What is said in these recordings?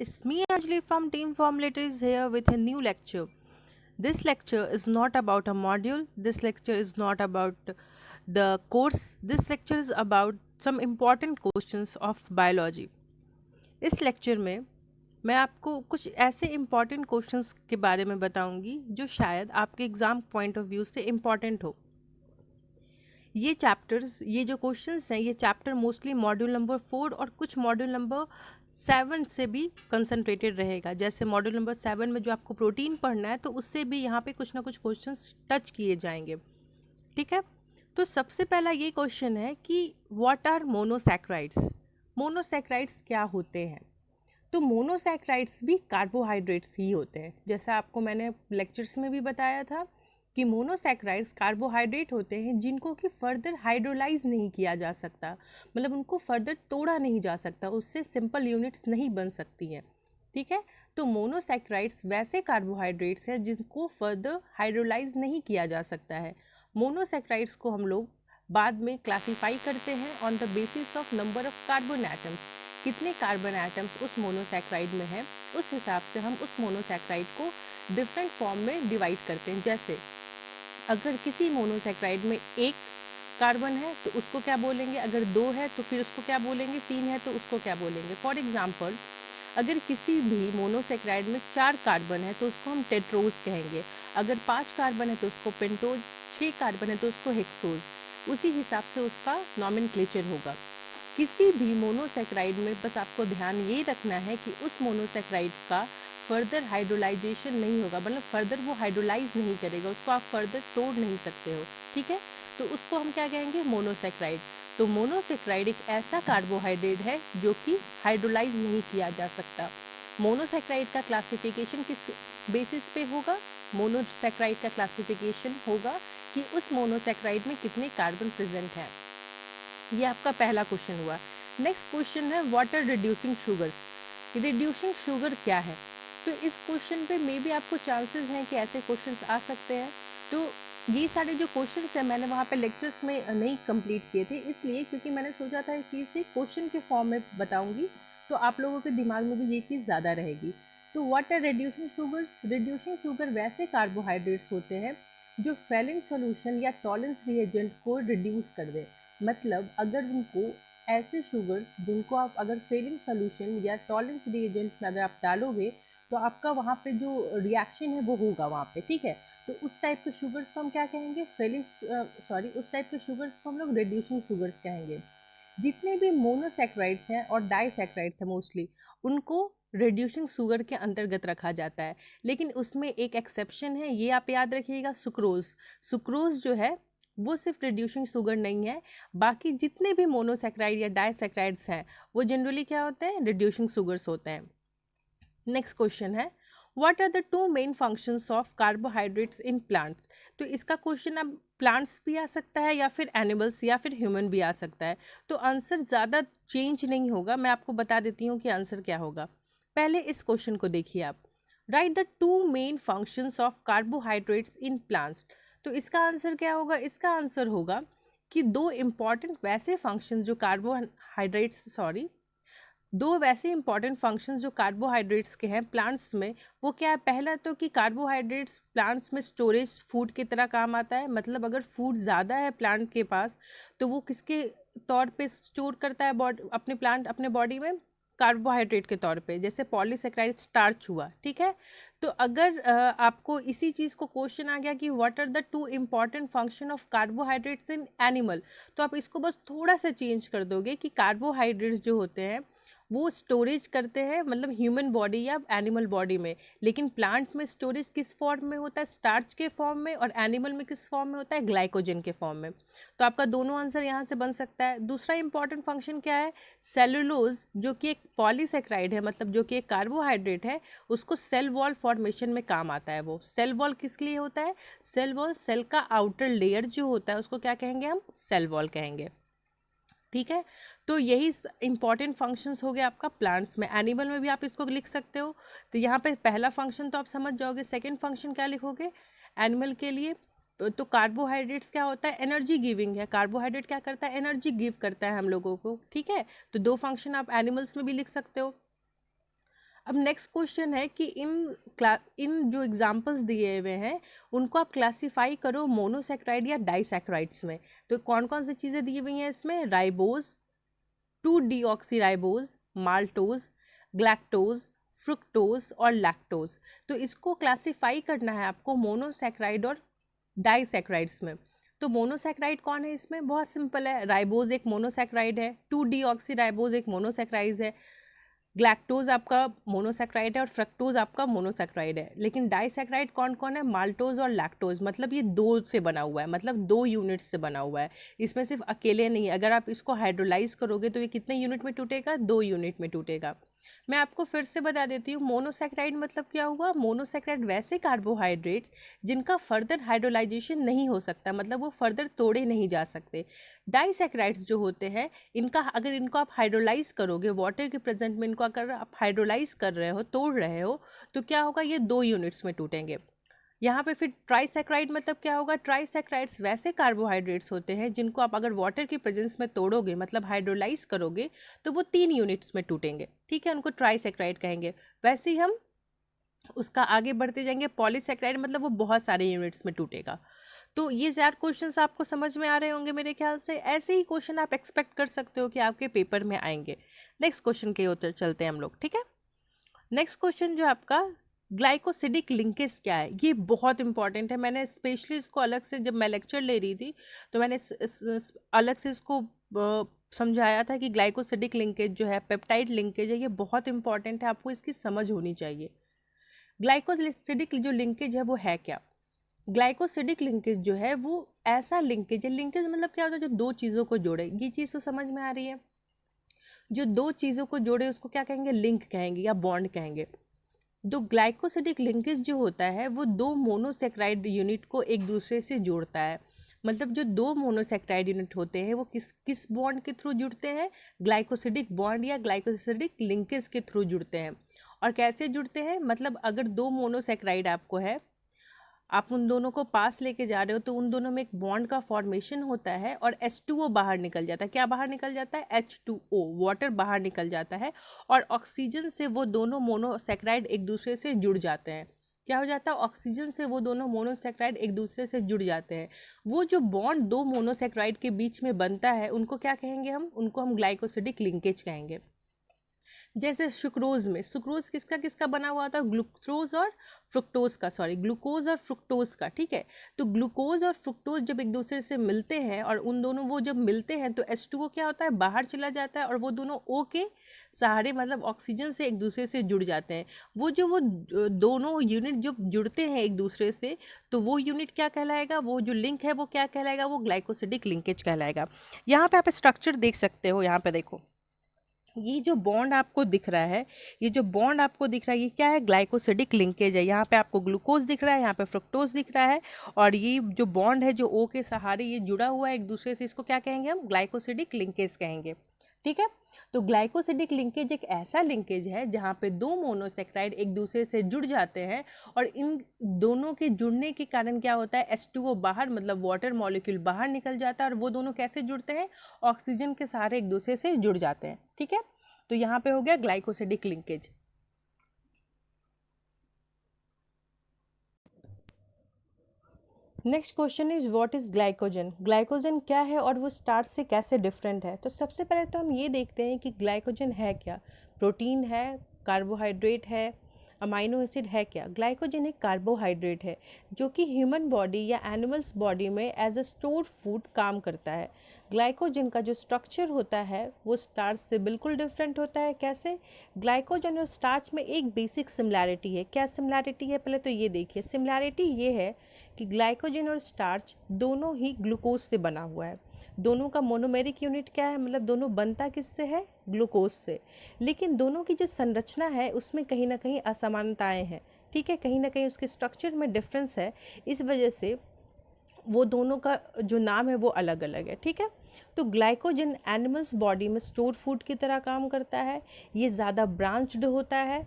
It's me Anjali from Team Formulator is here with a new lecture. This lecture is not about a module. This lecture is not about the course. This lecture is about some important questions of biology. इस lecture में मैं आपको कुछ ऐसे important questions के बारे में बताऊंगी जो शायद आपके एग्ज़ाम पॉइंट ऑफ व्यू से इम्पॉर्टेंट हो। ये चैप्टर्स, ये जो क्वेश्चंस हैं, ये चैप्टर मोस्टली मॉड्यूल नंबर 4 और कुछ मॉड्यूल नंबर 7 से भी कंसंट्रेटेड रहेगा। जैसे मॉड्यूल नंबर 7 में जो आपको प्रोटीन पढ़ना है तो उससे भी यहाँ पे कुछ ना कुछ क्वेश्चंस टच किए जाएंगे। ठीक है, तो सबसे पहला ये क्वेश्चन है कि व्हाट आर मोनोसैक्राइड्स। मोनोसैक्राइड्स क्या होते हैं? तो मोनोसैक्राइड्स भी कार्बोहाइड्रेट्स ही होते हैं। जैसा आपको मैंने लेक्चर्स में भी बताया था कि मोनोसैक्राइड्स कार्बोहाइड्रेट होते हैं जिनको कि फर्दर हाइड्रोलाइज नहीं किया जा सकता, मतलब उनको फर्दर तोड़ा नहीं जा सकता, उससे सिंपल यूनिट्स नहीं बन सकती हैं। ठीक है, तो मोनोसैक्राइड्स वैसे कार्बोहाइड्रेट्स हैं जिनको फर्दर हाइड्रोलाइज नहीं किया जा सकता है। मोनोसैक्राइड्स को हम लोग बाद में क्लासीफाई करते हैं on the basis of number of carbon atoms. कितने कार्बन एटम्स उस मोनोसैक्राइड में हैं, उस हिसाब से हम उस मोनोसैक्राइड को डिफरेंट फॉर्म में डिवाइड करते हैं। जैसे अगर किसी मोनोसैक्राइड में 1 कार्बन है तो उसको क्या बोलेंगे, अगर 2 है तो फिर उसको क्या बोलेंगे, 3 है तो उसको क्या बोलेंगे। फॉर एग्जाम्पल, अगर किसी भी मोनोसैक्राइड में 4 कार्बन है तो उसको हम टेट्रोज कहेंगे, अगर 5 कार्बन है तो उसको पेंटोज, 6 कार्बन है तो उसको हेक्सोज। उसी हिसाब से उसका नॉमेनक्लेचर होगा। किसी भी मोनोसैक्राइड में बस आपको ध्यान ये रखना है कि उस मोनोसैक्राइड का फर्दर हाइड्रोलाइजेशन नहीं होगा, मतलब फर्दर वो हाइड्रोलाइज नहीं करेगा, उसको आप फर्दर तोड़ नहीं सकते हो। ठीक है, तो उसको हम क्या कहेंगे, मोनोसैक्राइड। तो मोनोसैक्राइड एक ऐसा कार्बोहाइड्रेट है जो कि हाइड्रोलाइज नहीं किया जा सकता। मोनोसैक्राइड का क्लासिफिकेशन किस बेसिस पे होगा? मोनोसैक्राइड का क्लासिफिकेशन होगा कि उस मोनोसैक्राइड में कितने कार्बन प्रेजेंट हैं। ये आपका पहला क्वेश्चन हुआ। नेक्स्ट क्वेश्चन है what are reducing sugars. Reducing sugar क्या है? तो इस क्वेश्चन पे मे भी आपको चांसेस हैं कि ऐसे क्वेश्चंस आ सकते हैं। तो ये सारे जो क्वेश्चंस हैं मैंने वहाँ पे लेक्चर्स में नहीं कंप्लीट किए थे, इसलिए क्योंकि मैंने सोचा था कि इसे क्वेश्चन के फॉर्म में बताऊंगी तो आप लोगों के दिमाग में भी ये चीज़ ज़्यादा रहेगी। तो what are reducing sugars? Reducing sugar वैसे कार्बोहाइड्रेट्स होते हैं जो फेलिंग सोल्यूशन या टॉलेंस रिएजेंट को रिड्यूस कर दे। मतलब अगर उनको ऐसे शुगर्स जिनको आप अगर फेलिंग सोल्यूशन या टॉलेंस रिएजेंट में अगर आप डालोगे तो आपका वहाँ पे जो रिएक्शन है वो होगा वहाँ पे। ठीक है, तो उस टाइप के शुगर्स को हम क्या कहेंगे, उस टाइप के शुगर्स को हम लोग रिड्यूसिंग शुगर्स कहेंगे। जितने भी मोनोसैक्राइड्स हैं और डाइसैक्राइड्स हैं मोस्टली, उनको रिड्यूसिंग शुगर के अंतर्गत रखा जाता है। लेकिन उसमें एक एक्सेप्शन है, ये आप याद रखिएगा, सुक्रोज। सुक्रोज जो है वो सिर्फ रिड्यूसिंग शुगर नहीं है, बाकी जितने भी मोनोसैक्राइड या डाइसैक्राइड्स हैं वो जनरली क्या होते हैं, रिड्यूसिंग शुगर्स होते हैं। नेक्स्ट क्वेश्चन है what are the 2 main functions of carbohydrates in plants. तो इसका क्वेश्चन अब प्लांट्स भी आ सकता है या फिर एनिमल्स या फिर ह्यूमन भी आ सकता है, तो आंसर ज़्यादा चेंज नहीं होगा। मैं आपको बता देती हूँ कि आंसर क्या होगा। पहले इस क्वेश्चन को देखिए आप, right the 2 main functions of carbohydrates in plants. तो इसका आंसर क्या होगा? इसका आंसर होगा कि 2 इम्पॉर्टेंट वैसे फंक्शंस जो दो वैसे इंपॉर्टेंट फंक्शंस जो कार्बोहाइड्रेट्स के हैं प्लांट्स में। वो क्या है? पहला तो कि कार्बोहाइड्रेट्स प्लांट्स में स्टोरेज फूड की तरह काम आता है। मतलब अगर फूड ज़्यादा है प्लांट के पास तो वो किसके तौर पे स्टोर करता है अपने प्लांट अपने बॉडी में? कार्बोहाइड्रेट के तौर पे, जैसे पॉलीसेकेराइड स्टार्च हुआ। ठीक है, तो अगर आपको इसी चीज़ को क्वेश्चन आ गया कि what are the 2 important function of carbohydrates in animal, तो आप इसको बस थोड़ा सा चेंज कर दोगे कि कार्बोहाइड्रेट्स जो होते हैं वो स्टोरेज करते हैं, मतलब ह्यूमन बॉडी या एनिमल बॉडी में। लेकिन प्लांट में स्टोरेज किस फॉर्म में होता है? स्टार्च के फॉर्म में। और एनिमल में किस फॉर्म में होता है? ग्लाइकोजन के फॉर्म में। तो आपका दोनों आंसर यहाँ से बन सकता है। दूसरा इंपॉर्टेंट फंक्शन क्या है? सेलुलोज, जो कि एक पॉलीसेक्राइड है, मतलब जो कि एक कार्बोहाइड्रेट है, उसको सेल वॉल फॉर्मेशन में काम आता है। वो सेल वॉल किस लिए होता है? सेल वॉल, सेल का आउटर लेयर जो होता है उसको क्या कहेंगे हम? सेल वॉल कहेंगे। ठीक है, तो यही इंपॉर्टेंट फंक्शंस हो गए आपका प्लांट्स में। एनिमल में भी आप इसको लिख सकते हो। तो यहाँ पे पहला फंक्शन तो आप समझ जाओगे, सेकंड फंक्शन क्या लिखोगे एनिमल के लिए? तो कार्बोहाइड्रेट्स क्या होता है? एनर्जी गिविंग है। कार्बोहाइड्रेट क्या करता है? एनर्जी गिव करता है हम लोगों को। ठीक है, तो 2 फंक्शन आप एनिमल्स में भी लिख सकते हो। अब नेक्स्ट क्वेश्चन है कि इन जो एग्जांपल्स दिए हुए हैं उनको आप क्लासिफाई करो मोनोसैकेराइड या डाइसैकेराइड्स में। तो कौन कौन सी चीज़ें दी हुई हैं इसमें, राइबोज, 2-डीऑक्सीराइबोज, माल्टोज, ग्लैक्टोज, फ्रुक्टोज और लैक्टोज। तो इसको क्लासिफाई करना है आपको मोनोसैकेराइड और डाइसैकेराइड्स में। तो मोनोसैकेराइड कौन है इसमें, बहुत सिंपल है, राइबोज एक मोनोसैकेराइड है, 2-डीऑक्सीराइबोज एक मोनोसैकेराइड है, ग्लैक्टोज आपका मोनोसैकेराइड है और फ्रक्टोज आपका मोनोसैकेराइड है। लेकिन डाइसैकेराइड कौन कौन है, माल्टोज और लैक्टोज, मतलब ये दो से बना हुआ है, मतलब 2 यूनिट्स से बना हुआ है। इसमें सिर्फ अकेले नहीं, अगर आप इसको हाइड्रोलाइज करोगे तो ये कितने यूनिट में टूटेगा, 2 यूनिट में टूटेगा। मैं आपको फिर से बता देती हूँ, मोनोसैकेराइड मतलब क्या हुआ, मोनोसैकेराइड वैसे कार्बोहाइड्रेट्स जिनका फर्दर हाइड्रोलाइजेशन नहीं हो सकता, मतलब वो फर्दर तोड़े नहीं जा सकते। डाइसैकेराइड्स जो होते हैं इनको आप हाइड्रोलाइज करोगे, वाटर के प्रेजेंट में इनको अगर आप हाइड्रोलाइज कर रहे हो, तोड़ रहे हो, तो क्या होगा, ये 2 यूनिट्स में टूटेंगे। यहाँ पे फिर ट्राइसैकेराइड मतलब क्या होगा, ट्राइसैकेराइड्स वैसे कार्बोहाइड्रेट्स होते हैं जिनको आप अगर वाटर की प्रेजेंस में तोड़ोगे, मतलब हाइड्रोलाइज करोगे, तो वो 3 यूनिट्स में टूटेंगे, ठीक है, उनको ट्राइसैकेराइड कहेंगे। वैसे ही हम उसका आगे बढ़ते जाएंगे, पॉलीसैकेराइड मतलब वो बहुत सारे यूनिट्स में टूटेगा। तो ये 4 क्वेश्चंस आपको समझ में आ रहे होंगे मेरे ख्याल से। ऐसे ही क्वेश्चन आप एक्सपेक्ट कर सकते हो कि आपके पेपर में आएंगे। नेक्स्ट क्वेश्चन के उत्तर चलते हैं हम लोग, ठीक है। नेक्स्ट क्वेश्चन जो आपका, ग्लाइकोसिडिक लिंकेज क्या है, ये बहुत इंपॉर्टेंट है। मैंने स्पेशली इसको अलग से, जब मैं लेक्चर ले रही थी तो मैंने अलग से इसको समझाया था कि ग्लाइकोसिडिक लिंकेज जो है, पेप्टाइड लिंकेज है, ये बहुत इंपॉर्टेंट है, आपको इसकी समझ होनी चाहिए। ग्लाइकोसिडिक जो लिंकेज है वो है क्या, ग्लाइकोसिडिक लिंकेज जो है वो ऐसा लिंकेज है, लिंकेज मतलब क्या होता है, जो 2 चीज़ों को जोड़े, ये चीज़ तो समझ में आ रही है। जो 2 चीज़ों को जोड़े उसको क्या कहेंगे, लिंक कहेंगे या बॉन्ड कहेंगे। तो ग्लाइकोसिडिक लिंकेज जो होता है वो 2 मोनोसैकेराइड यूनिट को एक दूसरे से जोड़ता है। मतलब जो 2 मोनोसैकेराइड यूनिट होते हैं वो किस किस बॉन्ड के थ्रू जुड़ते हैं, ग्लाइकोसिडिक बॉन्ड या ग्लाइकोसिडिक लिंकेज के थ्रू जुड़ते हैं। और कैसे जुड़ते हैं, मतलब अगर 2 मोनोसैकेराइड आपको है, आप उन दोनों को पास लेके जा रहे हो, तो उन दोनों में एक बॉन्ड का फॉर्मेशन होता है और H2O बाहर निकल जाता है। क्या बाहर निकल जाता है, H2O, वाटर बाहर निकल जाता है और ऑक्सीजन से वो दोनों मोनोसैकेराइड एक दूसरे से जुड़ जाते हैं। क्या हो जाता है, ऑक्सीजन से वो दोनों मोनोसैकेराइड एक दूसरे से जुड़ जाते हैं। वो जो बॉन्ड 2 मोनोसैकेराइड के बीच में बनता है उनको क्या कहेंगे, उनको हम ग्लाइकोसिडिक लिंकेज कहेंगे। जैसे सुक्रोज में, सुक्रोज किसका किसका बना हुआ था, ग्लूकोज और फ्रुक्टोज का, सॉरी ग्लूकोज और फ्रुक्टोज का, ठीक है। तो ग्लूकोज और फ्रुक्टोज जब एक दूसरे से मिलते हैं और उन दोनों वो जब मिलते हैं तो H2O क्या होता है, बाहर चला जाता है और वो दोनों O के सहारे, मतलब ऑक्सीजन से एक दूसरे से जुड़ जाते हैं। वो दोनों यूनिट जब जुड़ते हैं एक दूसरे से, तो वो यूनिट क्या कहलाएगा, वो जो लिंक है वो क्या कहलाएगा, वो ग्लाइकोसिडिक लिंकेज कहलाएगा। यहाँ पे आप स्ट्रक्चर देख सकते हो, यहाँ पे देखो, ये जो बॉन्ड आपको दिख रहा है, ये जो बॉन्ड आपको दिख रहा है, ये क्या है, ग्लाइकोसिडिक लिंकेज है। यहाँ पे आपको ग्लूकोज दिख रहा है, यहाँ पे फ्रुक्टोज दिख रहा है, और ये जो बॉन्ड है जो O के सहारे ये जुड़ा हुआ है एक दूसरे से, इसको क्या कहेंगे, हम ग्लाइकोसिडिक लिंकेज कहेंगे, ठीक है। तो ग्लाइकोसिडिक लिंकेज एक ऐसा लिंकेज है जहाँ पे 2 मोनोसैकेराइड एक दूसरे से जुड़ जाते हैं और इन दोनों के जुड़ने के कारण क्या होता है, H2O बाहर, मतलब वाटर मॉलिक्यूल बाहर निकल जाता है और वो दोनों कैसे जुड़ते हैं, ऑक्सीजन के सहारे एक दूसरे से जुड़ जाते हैं, ठीक है। तो यहाँ पे हो गया glycosidic linkage. Next question is what is glycogen, glycogen क्या है और वो स्टार्च से कैसे डिफरेंट है। तो सबसे पहले तो हम ये देखते हैं कि ग्लाइकोजन है क्या, प्रोटीन है, कार्बोहाइड्रेट है, अमाइनो एसिड है क्या। ग्लाइकोजन एक कार्बोहाइड्रेट है जो कि ह्यूमन बॉडी या एनिमल्स बॉडी में एज अ स्टोर्ड फूड काम करता है। ग्लाइकोजन का जो स्ट्रक्चर होता है वो स्टार्च से बिल्कुल डिफरेंट होता है। कैसे, ग्लाइकोजन और स्टार्च में एक बेसिक सिमिलैरिटी है। क्या सिमिलैरिटी है, पहले तो ये देखिए, सिमिलैरिटी ये है कि ग्लाइकोजन और स्टार्च दोनों ही ग्लूकोज से बना हुआ है। दोनों का मोनोमेरिक यूनिट क्या है, मतलब दोनों बनता किससे है, ग्लूकोज से। लेकिन दोनों की जो संरचना है उसमें कहीं ना कहीं असमानताएं हैं, ठीक है, कहीं ना कहीं उसके स्ट्रक्चर में डिफरेंस है। इस वजह से वो दोनों का जो नाम है वो अलग अलग है, ठीक है। तो ग्लाइकोजन एनिमल्स बॉडी में स्टोर फूड की तरह काम करता है। ये ज़्यादा ब्रांच्ड होता है,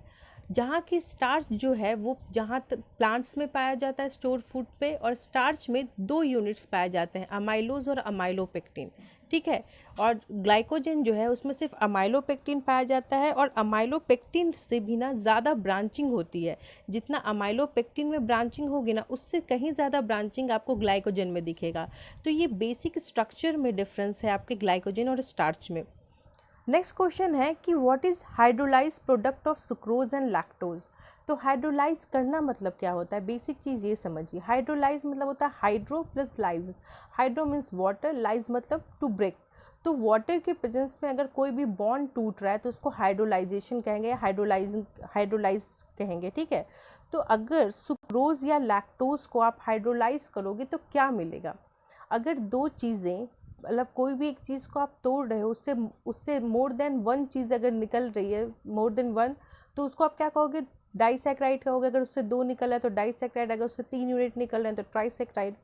जहाँ की स्टार्च जो है वो जहाँ प्लांट्स में पाया जाता है स्टोर फूड पे, और स्टार्च में 2 यूनिट्स पाए जाते हैं, अमाइलोज और अमाइलोपेक्टिन, ठीक है। और ग्लाइकोजन जो है उसमें सिर्फ अमाइलोपेक्टिन पाया जाता है, और अमाइलोपेक्टिन से भी ना ज़्यादा ब्रांचिंग होती है। जितना अमाइलोपेक्टिन में ब्रांचिंग होगी ना, उससे कहीं ज़्यादा ब्रांचिंग आपको ग्लाइकोजन में दिखेगा। तो ये बेसिक स्ट्रक्चर में डिफरेंस है आपके ग्लाइकोजन और स्टार्च में। नेक्स्ट क्वेश्चन है कि what is hydrolyse product of sucrose and lactose. तो हाइड्रोलाइज करना मतलब क्या होता है, बेसिक चीज़ ये समझिए। हाइड्रोलाइज मतलब होता है hydro plus lies. Hydro means water, lies मतलब टू ब्रेक। तो वाटर के प्रेजेंस में अगर कोई भी बॉन्ड टूट रहा है तो उसको हाइड्रोलाइजेशन कहेंगे, हाइड्रोलाइज कहेंगे, ठीक है। तो अगर सुक्रोज या लैक्टोज को आप हाइड्रोलाइज करोगे तो क्या मिलेगा। अगर दो चीज़ें, मतलब कोई भी एक चीज़ को आप तोड़ रहे हो, उससे उससे मोर देन वन चीज़ अगर निकल रही है, मोर देन वन, तो उसको आप क्या कहोगे, डाइसैक्राइड कहोगे। अगर उससे दो निकल रहा है तो डाइसैक्राइड, अगर उससे 3 यूनिट निकल रहे हैं तो ट्राइसैक्राइड।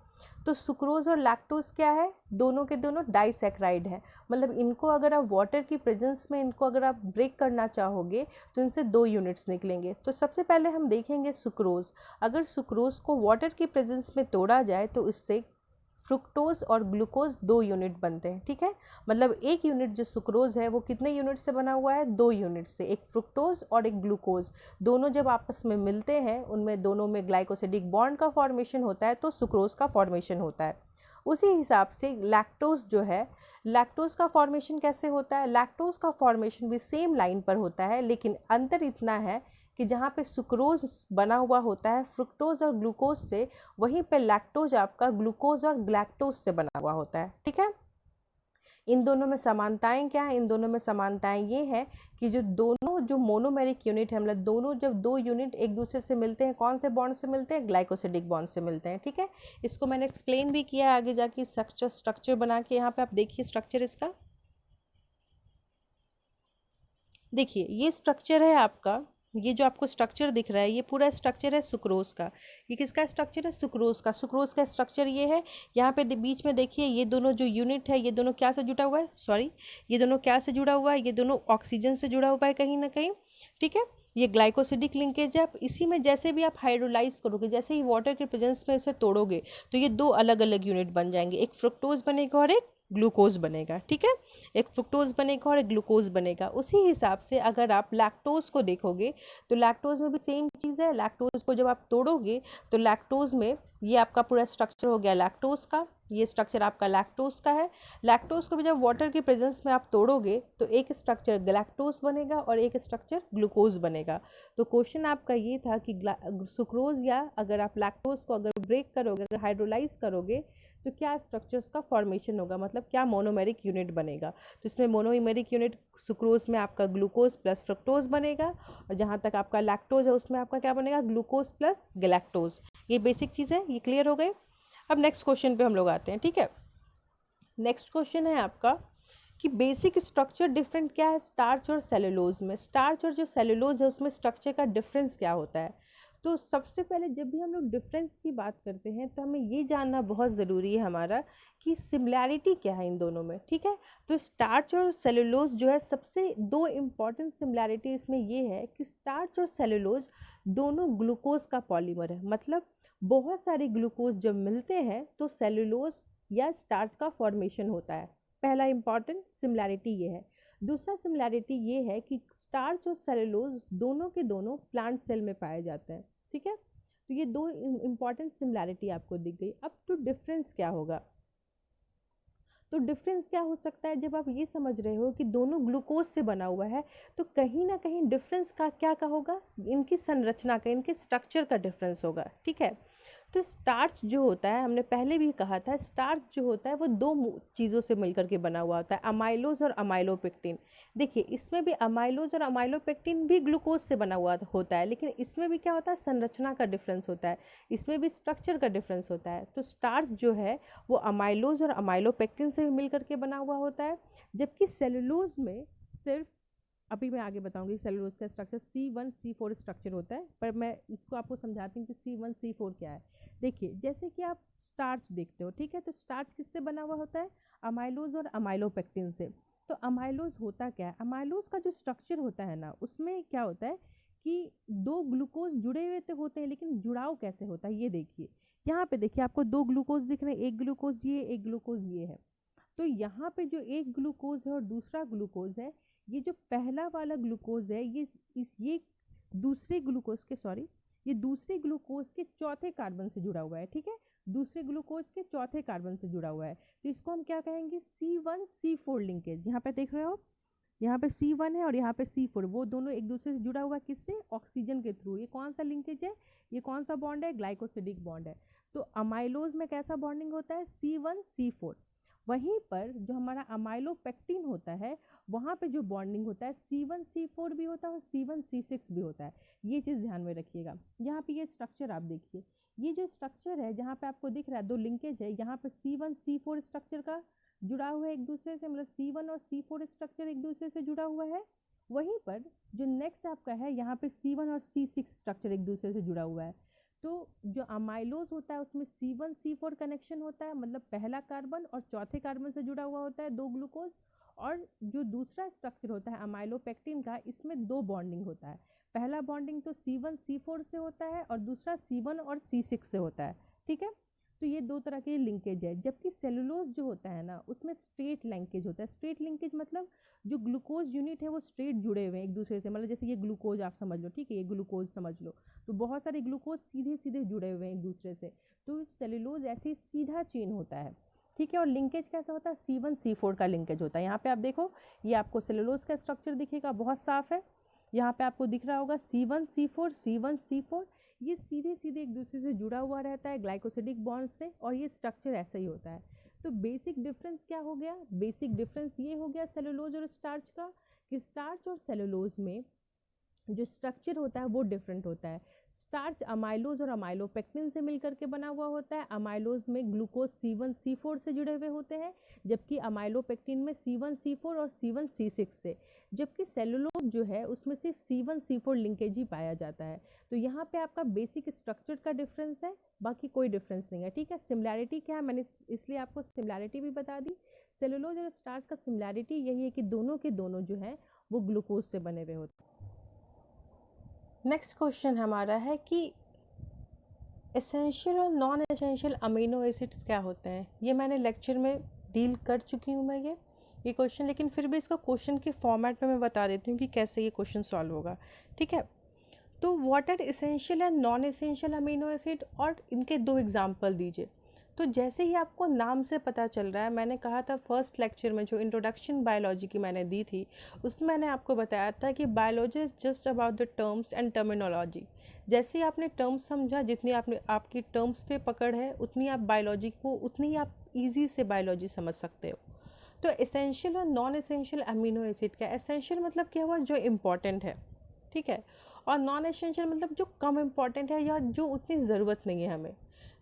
तो सुक्रोज और लैक्टोज क्या है, दोनों के दोनों डाइसैक्राइड हैं। मतलब इनको अगर आप वाटर की प्रेजेंस में इनको अगर आप ब्रेक करना चाहोगे तो इनसे 2 यूनिट्स निकलेंगे। तो सबसे पहले हम देखेंगे सुक्रोज। अगर सुक्रोज को वाटर की प्रेजेंस में तोड़ा जाए तो इससे फ्रुक्टोज और ग्लूकोज 2 यूनिट बनते हैं, ठीक है। मतलब एक यूनिट जो सुक्रोज है वो कितने यूनिट से बना हुआ है, 2 यूनिट से, एक फ्रुक्टोज और एक ग्लूकोज। दोनों जब आपस में मिलते हैं, उनमें दोनों में ग्लाइकोसिडिक बॉन्ड का फॉर्मेशन होता है, तो सुक्रोज का फॉर्मेशन होता है। उसी हिसाब से लैक्टोज जो है, लैक्टोज का फॉर्मेशन कैसे होता है, लैक्टोज का फॉर्मेशन भी सेम लाइन पर होता है, लेकिन अंतर इतना है कि जहाँ पे सुक्रोज बना हुआ होता है फ्रुक्टोज और ग्लूकोज से, वहीं पे लैक्टोज आपका ग्लूकोज और ग्लैक्टोज से बना हुआ होता है, ठीक है। इन दोनों में समानताएं क्या है, इन दोनों में समानताएं ये हैं कि जो दोनों जो मोनोमेरिक यूनिट है, मतलब दोनों जब 2 यूनिट एक दूसरे से मिलते हैं, कौन से बॉन्ड से मिलते हैं, ग्लाइकोसिडिक बॉन्ड से मिलते हैं, ठीक है। इसको मैंने एक्सप्लेन भी किया आगे जाके स्ट्रक्चर बना के। यहाँ पे आप देखिए स्ट्रक्चर इसका, देखिए ये स्ट्रक्चर है आपका, ये जो आपको स्ट्रक्चर दिख रहा है ये पूरा स्ट्रक्चर है सुक्रोज का। ये किसका स्ट्रक्चर है, सुक्रोज का। सुक्रोज का स्ट्रक्चर ये है। यहाँ पे बीच में देखिए ये दोनों जो यूनिट है, ये दोनों क्या से जुड़ा हुआ है, सॉरी, ये दोनों क्या से जुड़ा हुआ है, ये दोनों ऑक्सीजन से जुड़ा हुआ है कहीं ना कहीं, ठीक है। ये ग्लाइकोसिडिक लिंकेज है। आप इसी में जैसे भी आप हाइड्रोलाइज करोगे, जैसे ही वाटर के प्रेजेंस में इसे तोड़ोगे, तो ये 2 अलग अलग यूनिट बन जाएंगे, एक फ्रुक्टोज बनेगा और एक ग्लूकोज बनेगा, ठीक है। एक फ्रुक्टोज बनेगा और एक ग्लूकोज बनेगा। उसी हिसाब से अगर आप लैक्टोज को देखोगे तो लैक्टोज में भी सेम चीज़ है। लैक्टोज को जब आप तोड़ोगे तो लैक्टोज में ये आपका पूरा स्ट्रक्चर हो गया लैक्टोज का, ये स्ट्रक्चर आपका लैक्टोज का है। लैक्टोज को भी जब वाटर के प्रेजेंस में आप तोड़ोगे तो एक स्ट्रक्चर गैलेक्टोज बनेगा और एक स्ट्रक्चर ग्लूकोज बनेगा। तो क्वेश्चन आपका ये था कि सुक्रोज या अगर आप लैक्टोज को अगर ब्रेक करोगे, अगर हाइड्रोलाइज करोगे, तो क्या स्ट्रक्चर्स का फॉर्मेशन होगा, मतलब क्या मोनोमेरिक यूनिट बनेगा। तो इसमें मोनोमेरिक यूनिट सुक्रोज में आपका ग्लूकोज प्लस फ्रक्टोज बनेगा, और जहाँ तक आपका लैक्टोज है उसमें आपका क्या बनेगा, ग्लूकोज प्लस गैलेक्टोज। ये बेसिक चीज़ है, ये क्लियर हो गई। अब नेक्स्ट क्वेश्चन पे हम लोग आते हैं, ठीक है। नेक्स्ट क्वेश्चन है आपका कि बेसिक स्ट्रक्चर डिफरेंट क्या है स्टार्च और सेलुलोज में। स्टार्च और जो सेलुलोज है उसमें स्ट्रक्चर का डिफरेंस क्या होता है। तो सबसे पहले जब भी हम लोग डिफरेंस की बात करते हैं तो हमें ये जानना बहुत ज़रूरी है हमारा कि सिमिलैरिटी क्या है इन दोनों में, ठीक है। तो स्टार्च और सेलुलोज जो है, सबसे 2 इम्पॉर्टेंट सिमिलैरिटी इसमें ये है कि स्टार्च और सेलुलोज दोनों ग्लूकोज का पॉलीमर है। मतलब बहुत सारे ग्लूकोज जब मिलते हैं तो सेलुलोज या स्टार्च का फॉर्मेशन होता है। पहला इंपॉर्टेंट सिमिलैरिटी ये है। दूसरा सिमिलैरिटी ये है कि स्टार्च और सेलुलोज दोनों के दोनों प्लांट सेल में पाए जाते हैं, ठीक है। तो ये 2 इंपॉर्टेंट सिमिलैरिटी आपको दिख गई। अब तो डिफरेंस क्या होगा, तो डिफरेंस क्या हो सकता है, जब आप ये समझ रहे हो कि दोनों ग्लूकोज से बना हुआ है तो कहीं ना कहीं डिफरेंस का क्या होगा, इनकी संरचना का, इनके स्ट्रक्चर का डिफरेंस होगा, ठीक है। तो स्टार्च जो होता है, हमने पहले भी कहा था, स्टार्च जो होता है वो 2 चीज़ों से मिलकर के बना हुआ होता है, अमाइलोज और अमाइलोपेक्टिन। देखिए इसमें भी अमाइलोज और अमाइलोपेक्टिन भी ग्लूकोज से बना हुआ होता है, लेकिन इसमें भी क्या होता है, संरचना का डिफरेंस होता है, इसमें भी स्ट्रक्चर का डिफरेंस होता है। तो स्टार्च जो है वो अमाइलोज और अमाइलोपेक्टिन से भी मिलकर के बना हुआ होता है, जबकि सेलुलोज में सिर्फ, अभी मैं आगे बताऊंगी सेलुलोज का स्ट्रक्चर C1C4 स्ट्रक्चर होता है, पर मैं इसको आपको समझाती हूँ कि C1C4 क्या है। देखिए जैसे कि आप स्टार्च देखते हो, ठीक है, तो स्टार्च किससे बना हुआ होता है, अमाइलोज और अमाइलोपेक्टिन से। तो अमाइलोज होता क्या है, अमाइलोज का जो स्ट्रक्चर होता है ना, उसमें क्या होता है कि 2 ग्लूकोज जुड़े हुए तो होते हैं, लेकिन जुड़ाव कैसे होता है ये देखिए। यहाँ पे देखिए आपको 2 ग्लूकोज दिख रहे हैं, एक ग्लूकोज ये, एक ग्लूकोज ये है। तो यहाँ पे जो एक ग्लूकोज है और दूसरा ग्लूकोज है, ये जो पहला वाला ग्लूकोज है ये दूसरे ग्लूकोज के ये दूसरे ग्लूकोज के चौथे कार्बन से जुड़ा हुआ है। ठीक है, दूसरे ग्लूकोज के चौथे कार्बन से जुड़ा हुआ है, तो इसको हम क्या कहेंगे, C1C4 लिंकेज। यहाँ पे देख रहे हो, यहाँ पे C1 है और यहाँ पे C4, वो दोनों एक दूसरे से जुड़ा हुआ है, किससे, ऑक्सीजन के थ्रू। ये कौन सा लिंकेज है, ये कौन सा बॉन्ड है, ग्लाइकोसिडिक बॉन्ड है। तो अमाइलोज में कैसा बॉन्डिंग होता है, C1C4। वहीं पर जो हमारा अमाइलोपेक्टिन होता है, वहाँ पे जो बॉन्डिंग होता है C1C4 भी होता है और C1C6 भी होता है। ये चीज़ ध्यान में रखिएगा। यहाँ पे ये स्ट्रक्चर आप देखिए, ये जो स्ट्रक्चर है जहाँ पे आपको दिख रहा है 2 लिंकेज है, यहाँ पे C1C4 स्ट्रक्चर का जुड़ा हुआ है एक दूसरे से, मतलब C1 और C4 स्ट्रक्चर एक दूसरे से जुड़ा हुआ है। वहीं पर जो नेक्स्ट आपका है, यहाँ पे C1 और C6 स्ट्रक्चर एक दूसरे से जुड़ा हुआ है। तो जो अमाइलोज होता है उसमें C1C4 कनेक्शन होता है, मतलब पहला कार्बन और चौथे कार्बन से जुड़ा हुआ होता है 2 ग्लूकोज। और जो दूसरा स्ट्रक्चर होता है अमाइलोपेक्टिन का, इसमें 2 बॉन्डिंग होता है। पहला बॉन्डिंग तो C1C4 से होता है और दूसरा C1 और C6 से होता है। ठीक है, तो ये 2 तरह के लिंकेज है। जबकि सेलुलोज जो होता है ना, उसमें स्ट्रेट लिंकेज होता है। स्ट्रेट लिंकेज मतलब जो ग्लूकोज यूनिट है वो स्ट्रेट जुड़े हुए हैं एक दूसरे से, मतलब जैसे ये ग्लूकोज आप समझ लो, ठीक है, ये ग्लूकोज समझ लो, तो बहुत सारे ग्लूकोज सीधे सीधे जुड़े हुए हैं एक दूसरे से। तो सेलुलोज ऐसे सीधा चेन होता है। ठीक है, और लिंकेज कैसा होता है, C1C4 का लिंकेज होता है। यहाँ पे आप देखो, ये आपको सेलुलोज का स्ट्रक्चर दिखेगा, बहुत साफ है। यहाँ पे आपको दिख रहा होगा C1C4 C1C4, ये सीधे सीधे एक दूसरे से जुड़ा हुआ रहता है ग्लाइकोसिडिक बॉन्ड से, और ये स्ट्रक्चर ऐसा ही होता है। तो बेसिक डिफरेंस क्या हो गया, बेसिक डिफरेंस ये हो गया सेलुलोज और स्टार्च का, कि स्टार्च और सेलुलोज में जो स्ट्रक्चर होता है वो डिफरेंट होता है। स्टार्च अमाइलोज और अमाइलोपेक्टिन से मिलकर के बना हुआ होता है। अमाइलोज में ग्लूकोज C1C4 से जुड़े हुए होते हैं, जबकि अमाइलोपेक्टिन में C1C4 और C1C6 से। जबकि सेलुलोज जो है उसमें सिर्फ C1C4 लिंकेज ही पाया जाता है। तो यहाँ पे आपका बेसिक स्ट्रक्चर का डिफरेंस है, बाकी कोई डिफरेंस नहीं है। ठीक है, सिमिलैरिटी क्या है, मैंने इसलिए आपको सिमिलैरिटी भी बता दी। सेलुलोज और स्टार्च का सिमिलैरिटी यही है कि दोनों के दोनों जो है वो ग्लूकोज से बने हुए होते हैं। नेक्स्ट क्वेश्चन हमारा है कि एसेंशियल और नॉन एसेंशियल अमीनो एसिड्स क्या होते हैं। ये मैंने लेक्चर में डील कर चुकी हूँ मैं ये क्वेश्चन, लेकिन फिर भी इसका क्वेश्चन के फॉर्मेट में मैं बता देती हूँ कि कैसे ये क्वेश्चन सॉल्व होगा। ठीक है, तो what are essential and non essential amino acid, और इनके 2 एग्जाम्पल दीजिए। तो जैसे ही आपको नाम से पता चल रहा है, मैंने कहा था फर्स्ट लेक्चर में जो इंट्रोडक्शन बायोलॉजी की मैंने दी थी, उसमें मैंने आपको बताया था कि biology is just about the terms and terminology. जैसे ही आपने टर्म्स समझा, जितनी आपकी टर्म्स पे पकड़ है, उतनी आप बायोलॉजी को उतनी आप ईजी से बायोलॉजी समझ सकते हो। तो एसेंशियल और नॉन एसेंशियल अमीनो एसिड क्या, एसेंशियल मतलब क्या हुआ, जो इम्पॉर्टेंट है, ठीक है, और नॉन एसेंशियल मतलब जो कम इम्पॉर्टेंट है या जो उतनी ज़रूरत नहीं है हमें।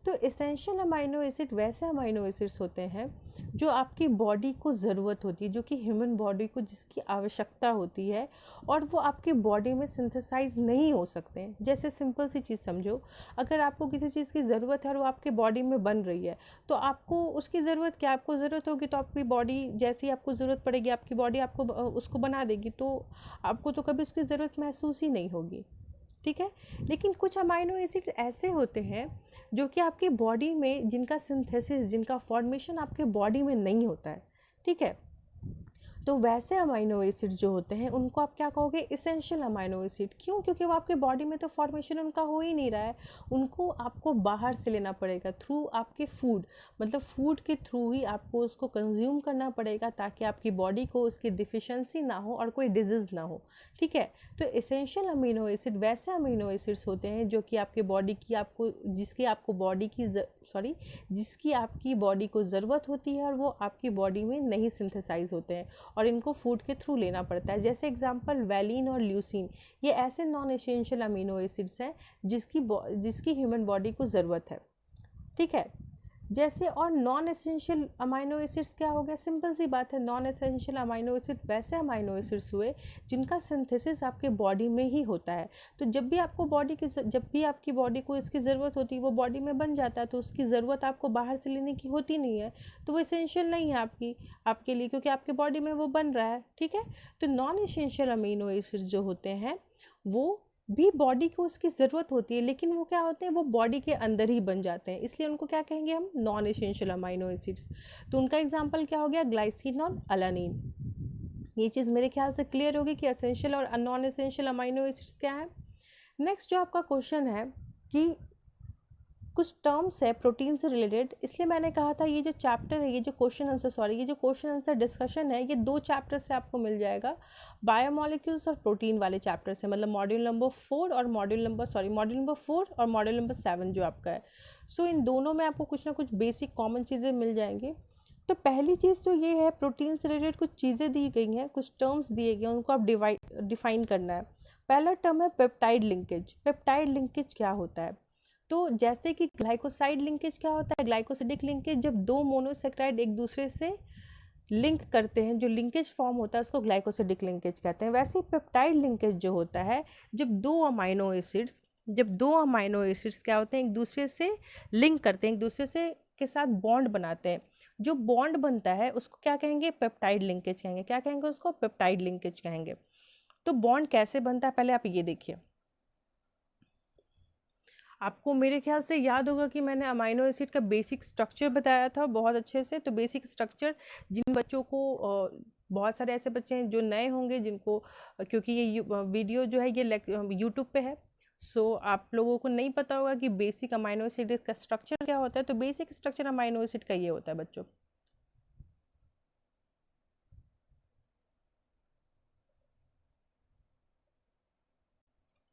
तो एसेंशियल अमाइनो एसिड वैसे अमाइनो एसिड्स होते हैं जो आपकी बॉडी को ज़रूरत होती है, जो कि ह्यूमन बॉडी को जिसकी आवश्यकता होती है, और वो आपकी बॉडी में सिंथेसाइज नहीं हो सकते हैं। जैसे सिंपल सी चीज़ समझो, अगर आपको किसी चीज़ की ज़रूरत है और वो आपके बॉडी में बन रही है, तो आपको उसकी ज़रूरत क्या, आपको ज़रूरत होगी तो आपकी बॉडी, जैसी आपको ज़रूरत पड़ेगी आपकी बॉडी आपको उसको बना देगी, तो आपको तो कभी उसकी ज़रूरत महसूस ही नहीं होगी। ठीक है, लेकिन कुछ अमाइनो एसिड ऐसे होते हैं जो कि आपकी बॉडी में, जिनका सिंथेसिस, जिनका फॉर्मेशन आपके बॉडी में नहीं होता है। ठीक है, तो वैसे अमाइनो एसिड जो होते हैं उनको आप क्या कहोगे, इसेंशियल अमाइनो एसिड। क्यों, क्योंकि वो आपके बॉडी में तो फॉर्मेशन उनका हो ही नहीं रहा है, उनको आपको बाहर से लेना पड़ेगा थ्रू आपके फूड, मतलब फूड के थ्रू ही आपको उसको कंज्यूम करना पड़ेगा, ताकि आपकी बॉडी को उसकी डिफिशेंसी ना हो और कोई डिजीज़ ना हो। ठीक है, तो इसेंशियल अमीनो एसिड वैसे अमीनो एसिड्स होते हैं जो कि आपके बॉडी की, आपको जिसकी आपको बॉडी की जिसकी आपकी बॉडी को ज़रूरत होती है, और वो आपकी बॉडी में नहीं सिंथेसाइज होते हैं और इनको फूड के थ्रू लेना पड़ता है। जैसे एग्जांपल वैलिन और ल्यूसीन, ये ऐसे नॉन एसेंशियल अमीनो एसिड्स हैं जिसकी ह्यूमन बॉडी को ज़रूरत है। ठीक है, जैसे, और नॉन एसेंशियल अमाइनो एसिड्स क्या हो गया, सिंपल सी बात है, नॉन एसेंशियल अमाइनो एसिड वैसे अमाइनो एसिड्स हुए जिनका सिंथेसिस आपके बॉडी में ही होता है। तो जब भी आपकी बॉडी को इसकी ज़रूरत होती है, वो बॉडी में बन जाता है, तो उसकी ज़रूरत आपको बाहर से लेने की होती नहीं है, तो वो एसेंशियल नहीं है आपके लिए, क्योंकि आपके बॉडी में वो बन रहा है। ठीक है, तो नॉन एसेंशियल अमीनो एसिड्स जो होते हैं वो भी बॉडी को उसकी ज़रूरत होती है, लेकिन वो क्या होते हैं, वो बॉडी के अंदर ही बन जाते हैं, इसलिए उनको क्या कहेंगे हम, नॉन एसेंशियल अमाइनो एसिड्स। तो उनका एग्जांपल क्या हो गया, ग्लाइसिन और अलानिन। ये चीज़ मेरे ख्याल से क्लियर होगी कि एसेंशियल और नॉन एसेंशियल अमाइनो एसिड्स क्या है। नेक्स्ट जो आपका क्वेश्चन है कि कुछ टर्म्स है प्रोटीन से रिलेटेड, इसलिए मैंने कहा था ये जो चैप्टर है, ये जो क्वेश्चन आंसर, सॉरी, ये जो क्वेश्चन आंसर डिस्कशन है, ये 2 चैप्टर से आपको मिल जाएगा, बायोमोलिक्यूल्स और प्रोटीन वाले चैप्टर से, मतलब मॉड्यूल नंबर 4 और मॉड्यूल नंबर 4 और मॉड्यूल नंबर 7 जो आपका है। सो इन दोनों में आपको कुछ ना कुछ बेसिक कॉमन चीज़ें मिल जाएंगी। तो पहली चीज़ तो ये है, प्रोटीन से रिलेटेड कुछ चीज़ें दी गई हैं, कुछ टर्म्स दिए गए हैं, उनको आप डिफाइन करना है। पहला टर्म है पेप्टाइड लिंकेज। पेप्टाइड लिंकेज क्या होता है, तो जैसे कि ग्लाइकोसाइड लिंकेज क्या होता है, ग्लाइकोसिडिक लिंकेज, जब 2 मोनोसेक्राइड एक दूसरे से लिंक करते हैं, जो लिंकेज फॉर्म होता है उसको ग्लाइकोसिडिक लिंकेज कहते हैं। वैसे पेप्टाइड लिंकेज जो होता है, जब दो अमाइनो एसिड्स क्या होते हैं, एक दूसरे से लिंक करते हैं, एक दूसरे से के साथ बॉन्ड बनाते हैं, जो बॉन्ड बनता है उसको क्या कहेंगे, पेप्टाइड लिंकेज कहेंगे। क्या कहेंगे उसको, पेप्टाइड लिंकेज कहेंगे। तो बॉन्ड कैसे बनता है, पहले आप ये देखिए। आपको मेरे ख्याल से याद होगा कि मैंने अमाइनो एसिड का बेसिक स्ट्रक्चर बताया था बहुत अच्छे से। तो बेसिक स्ट्रक्चर जिन बच्चों को बहुत सारे ऐसे बच्चे हैं जो नए होंगे, जिनको क्योंकि ये वीडियो जो है ये यूट्यूब पे है, सो आप लोगों को नहीं पता होगा कि बेसिक अमाइनो एसिड का स्ट्रक्चर क्या होता है। तो बेसिक स्ट्रक्चर अमाइनो एसिड का ये होता है बच्चों।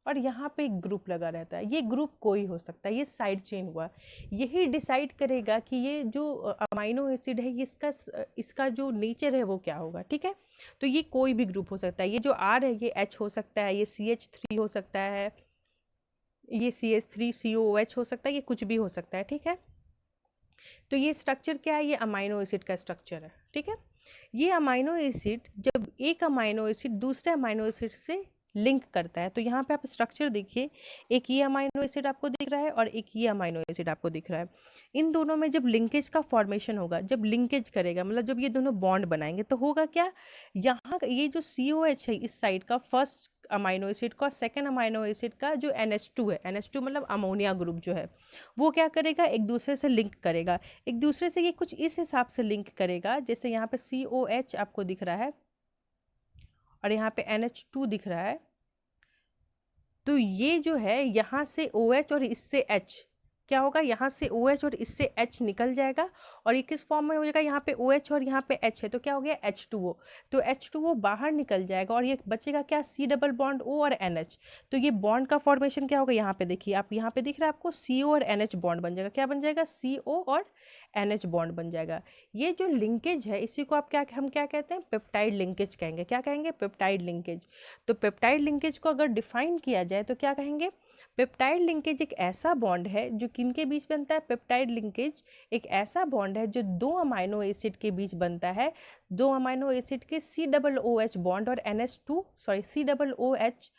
और यहाँ पे एक ग्रुप लगा रहता है, ये ग्रुप कोई हो सकता है, ये साइड चेन हुआ, यही डिसाइड करेगा कि ये जो अमाइनो एसिड है, ये इसका जो नेचर है वो क्या होगा। ठीक है, तो ये कोई भी ग्रुप हो सकता है, ये जो आर है ये एच हो सकता है, ये CH3 हो सकता है, ये CH3COOH हो सकता है, ये कुछ भी हो सकता है। ठीक है, तो ये स्ट्रक्चर क्या है, ये अमाइनो एसिड का स्ट्रक्चर है। ठीक है, ये अमाइनो एसिड, जब एक अमाइनो एसिड दूसरे अमाइनो एसिड से लिंक करता है, तो यहाँ पे आप स्ट्रक्चर देखिए, एक ये अमाइनो एसिड आपको दिख रहा है और एक ये अमाइनो एसिड आपको दिख रहा है। इन दोनों में जब लिंकेज का फॉर्मेशन होगा, जब लिंकेज करेगा, मतलब जब ये दोनों बॉन्ड बनाएंगे, तो होगा क्या, यहाँ ये जो COH है इस साइड का, फर्स्ट अमाइनो एसिड का, सेकेंड अमाइनो एसिड का जो NH2 है, NH2 मतलब अमोनिया ग्रुप जो है, वो क्या करेगा, एक दूसरे से लिंक करेगा। एक दूसरे से ये कुछ इस हिसाब से लिंक करेगा, जैसे यहाँ पे COH आपको दिख रहा है और यहाँ पे NH2 दिख रहा है। तो ये जो है यहाँ से OH और इससे H क्या होगा, यहाँ से OH और इससे H निकल जाएगा, और ये किस फॉर्म में हो जाएगा, यहाँ पे OH और यहाँ पे H है, तो क्या हो गया, H2O। तो H2O बाहर निकल जाएगा और ये बचेगा क्या, C डबल बॉन्ड O और NH। तो ये बॉन्ड का फॉर्मेशन क्या होगा, यहाँ पे देखिए आप, यहाँ पे दिख रहा है आपको CO और NH बॉन्ड बन जाएगा। क्या बन जाएगा, CO और NH बॉन्ड बन जाएगा। ये जो लिंकेज है इसी को आप क्या, हम क्या कहते हैं, पेप्टाइड लिंकेज कहेंगे। क्या कहेंगे, पेप्टाइड लिंकेज। तो पेप्टाइड लिंकेज को अगर डिफाइन किया जाए तो क्या कहेंगे, पेप्टाइड लिंकेज एक ऐसा बॉन्ड है जो किनके बीच बनता है, पेप्टाइड लिंकेज एक ऐसा बॉन्ड है जो 2 अमाइनो एसिड के बीच बनता है, 2 अमाइनो एसिड के COOH बॉन्ड और COOH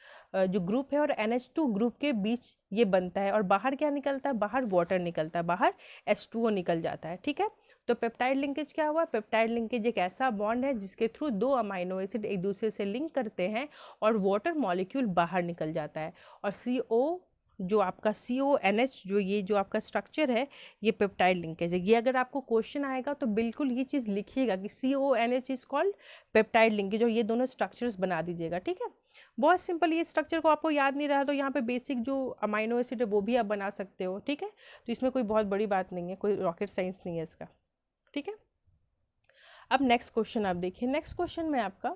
जो ग्रुप है और NH2 ग्रुप के बीच ये बनता है, और बाहर क्या निकलता है, बाहर वाटर निकलता है, बाहर H2O निकल जाता है। ठीक है, तो पेप्टाइड लिंकेज क्या हुआ, पेप्टाइड लिंकेज एक ऐसा बॉन्ड है जिसके थ्रू 2 अमाइनो एसिड एक दूसरे से लिंक करते हैं और वाटर मॉलिक्यूल बाहर निकल जाता है। और जो आपका CONH जो ये जो आपका स्ट्रक्चर है, ये पेप्टाइड लिंकेज है। ये अगर आपको क्वेश्चन आएगा तो बिल्कुल ये चीज़ लिखिएगा कि CONH is called peptide linkage, और ये दोनों स्ट्रक्चर्स बना दीजिएगा। ठीक है, बहुत सिंपल, ये स्ट्रक्चर को आपको याद नहीं रहा तो यहाँ पे बेसिक जो अमाइनो एसिड है वो भी आप बना सकते हो। ठीक है, तो इसमें कोई बहुत बड़ी बात नहीं है, कोई रॉकेट साइंस नहीं है इसका। ठीक है, अब नेक्स्ट क्वेश्चन आप देखिए। नेक्स्ट क्वेश्चन में आपका,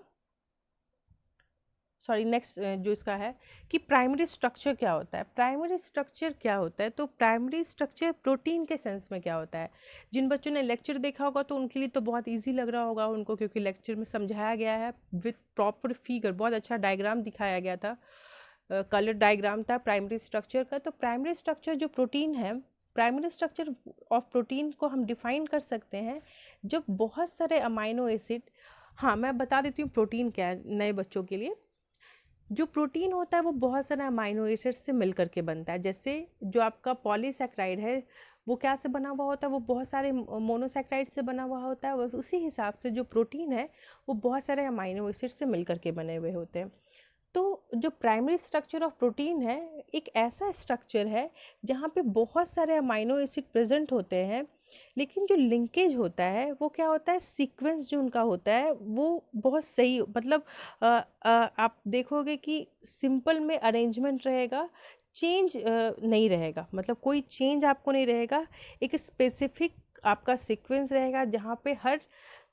सॉरी, नेक्स्ट जो इसका है कि प्राइमरी स्ट्रक्चर क्या होता है। प्राइमरी स्ट्रक्चर क्या होता है, तो प्राइमरी स्ट्रक्चर प्रोटीन के सेंस में क्या होता है। जिन बच्चों ने लेक्चर देखा होगा तो उनके लिए तो बहुत इजी लग रहा होगा उनको, क्योंकि लेक्चर में समझाया गया है विथ प्रॉपर फिगर, बहुत अच्छा डायग्राम दिखाया गया था, कलर डायग्राम था प्राइमरी स्ट्रक्चर का। तो प्राइमरी स्ट्रक्चर जो प्रोटीन है, प्राइमरी स्ट्रक्चर ऑफ प्रोटीन को हम डिफाइन कर सकते हैं जब बहुत सारे अमाइनो एसिड, हाँ मैं बता देती हूँ प्रोटीन क्या है नए बच्चों के लिए। जो प्रोटीन होता है वो बहुत सारे अमाइनो एसिड से मिल करके बनता है। जैसे जो आपका पॉलीसैकेराइड है वो क्या से बना हुआ होता है, वो बहुत सारे मोनोसैकेराइड से बना हुआ होता है। उसी हिसाब से जो प्रोटीन है वो बहुत सारे अमाइनो एसिड से मिल करके बने हुए होते हैं। तो जो प्राइमरी स्ट्रक्चर ऑफ प्रोटीन है एक ऐसा स्ट्रक्चर है जहाँ पे बहुत सारे अमाइनो एसिड प्रेजेंट होते हैं, लेकिन जो लिंकेज होता है वो क्या होता है, सीक्वेंस जो उनका होता है वो बहुत सही, मतलब आप देखोगे कि सिंपल में अरेंजमेंट रहेगा, चेंज नहीं रहेगा, मतलब कोई चेंज आपको नहीं रहेगा। एक स्पेसिफिक आपका सीक्वेंस रहेगा जहाँ पे हर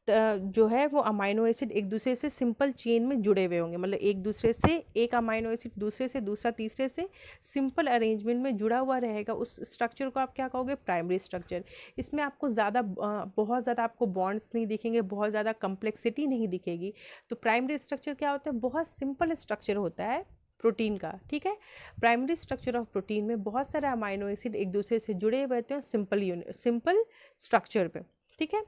जो है वो अमाइनो एसिड एक दूसरे से सिंपल चेन में जुड़े हुए होंगे, मतलब एक दूसरे से एक अमाइनो एसिड दूसरे से, दूसरा तीसरे से सिंपल अरेंजमेंट में जुड़ा हुआ रहेगा। उस स्ट्रक्चर को आप क्या कहोगे, प्राइमरी स्ट्रक्चर। इसमें आपको ज़्यादा बहुत ज़्यादा आपको बॉन्ड्स नहीं दिखेंगे, बहुत ज़्यादा कम्प्लेक्सिटी नहीं दिखेगी। तो प्राइमरी स्ट्रक्चर क्या होता है, बहुत सिंपल स्ट्रक्चर होता है प्रोटीन का, ठीक है। प्राइमरी स्ट्रक्चर ऑफ प्रोटीन में बहुत सारे अमाइनो एसिड एक दूसरे से जुड़े हुए होते हैं सिंपल स्ट्रक्चर पे, ठीक है।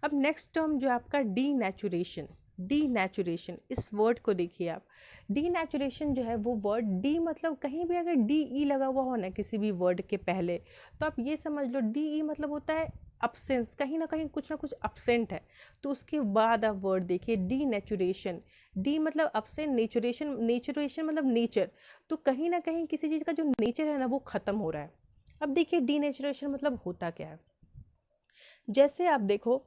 अब नेक्स्ट टर्म जो आपका डीनेचुरेशन, डीनेचुरेशन इस वर्ड को देखिए आप। डीनेचुरेशन जो है वो वर्ड, डी मतलब कहीं भी अगर डी ई लगा हुआ हो ना किसी भी वर्ड के पहले, तो आप ये समझ लो डी ई मतलब होता है अब्सेंस, कहीं ना कहीं कुछ ना कुछ अब्सेंट है। तो उसके बाद आप वर्ड देखिए डीनेचुरेशन, डी मतलब अब्सेंट, नेचुरेशन, नेचुरेशन मतलब नेचर, तो कहीं ना कहीं किसी चीज़ का जो नेचर है ना वो ख़त्म हो रहा है। अब देखिए डीनेचुरेशन मतलब होता क्या है। जैसे आप देखो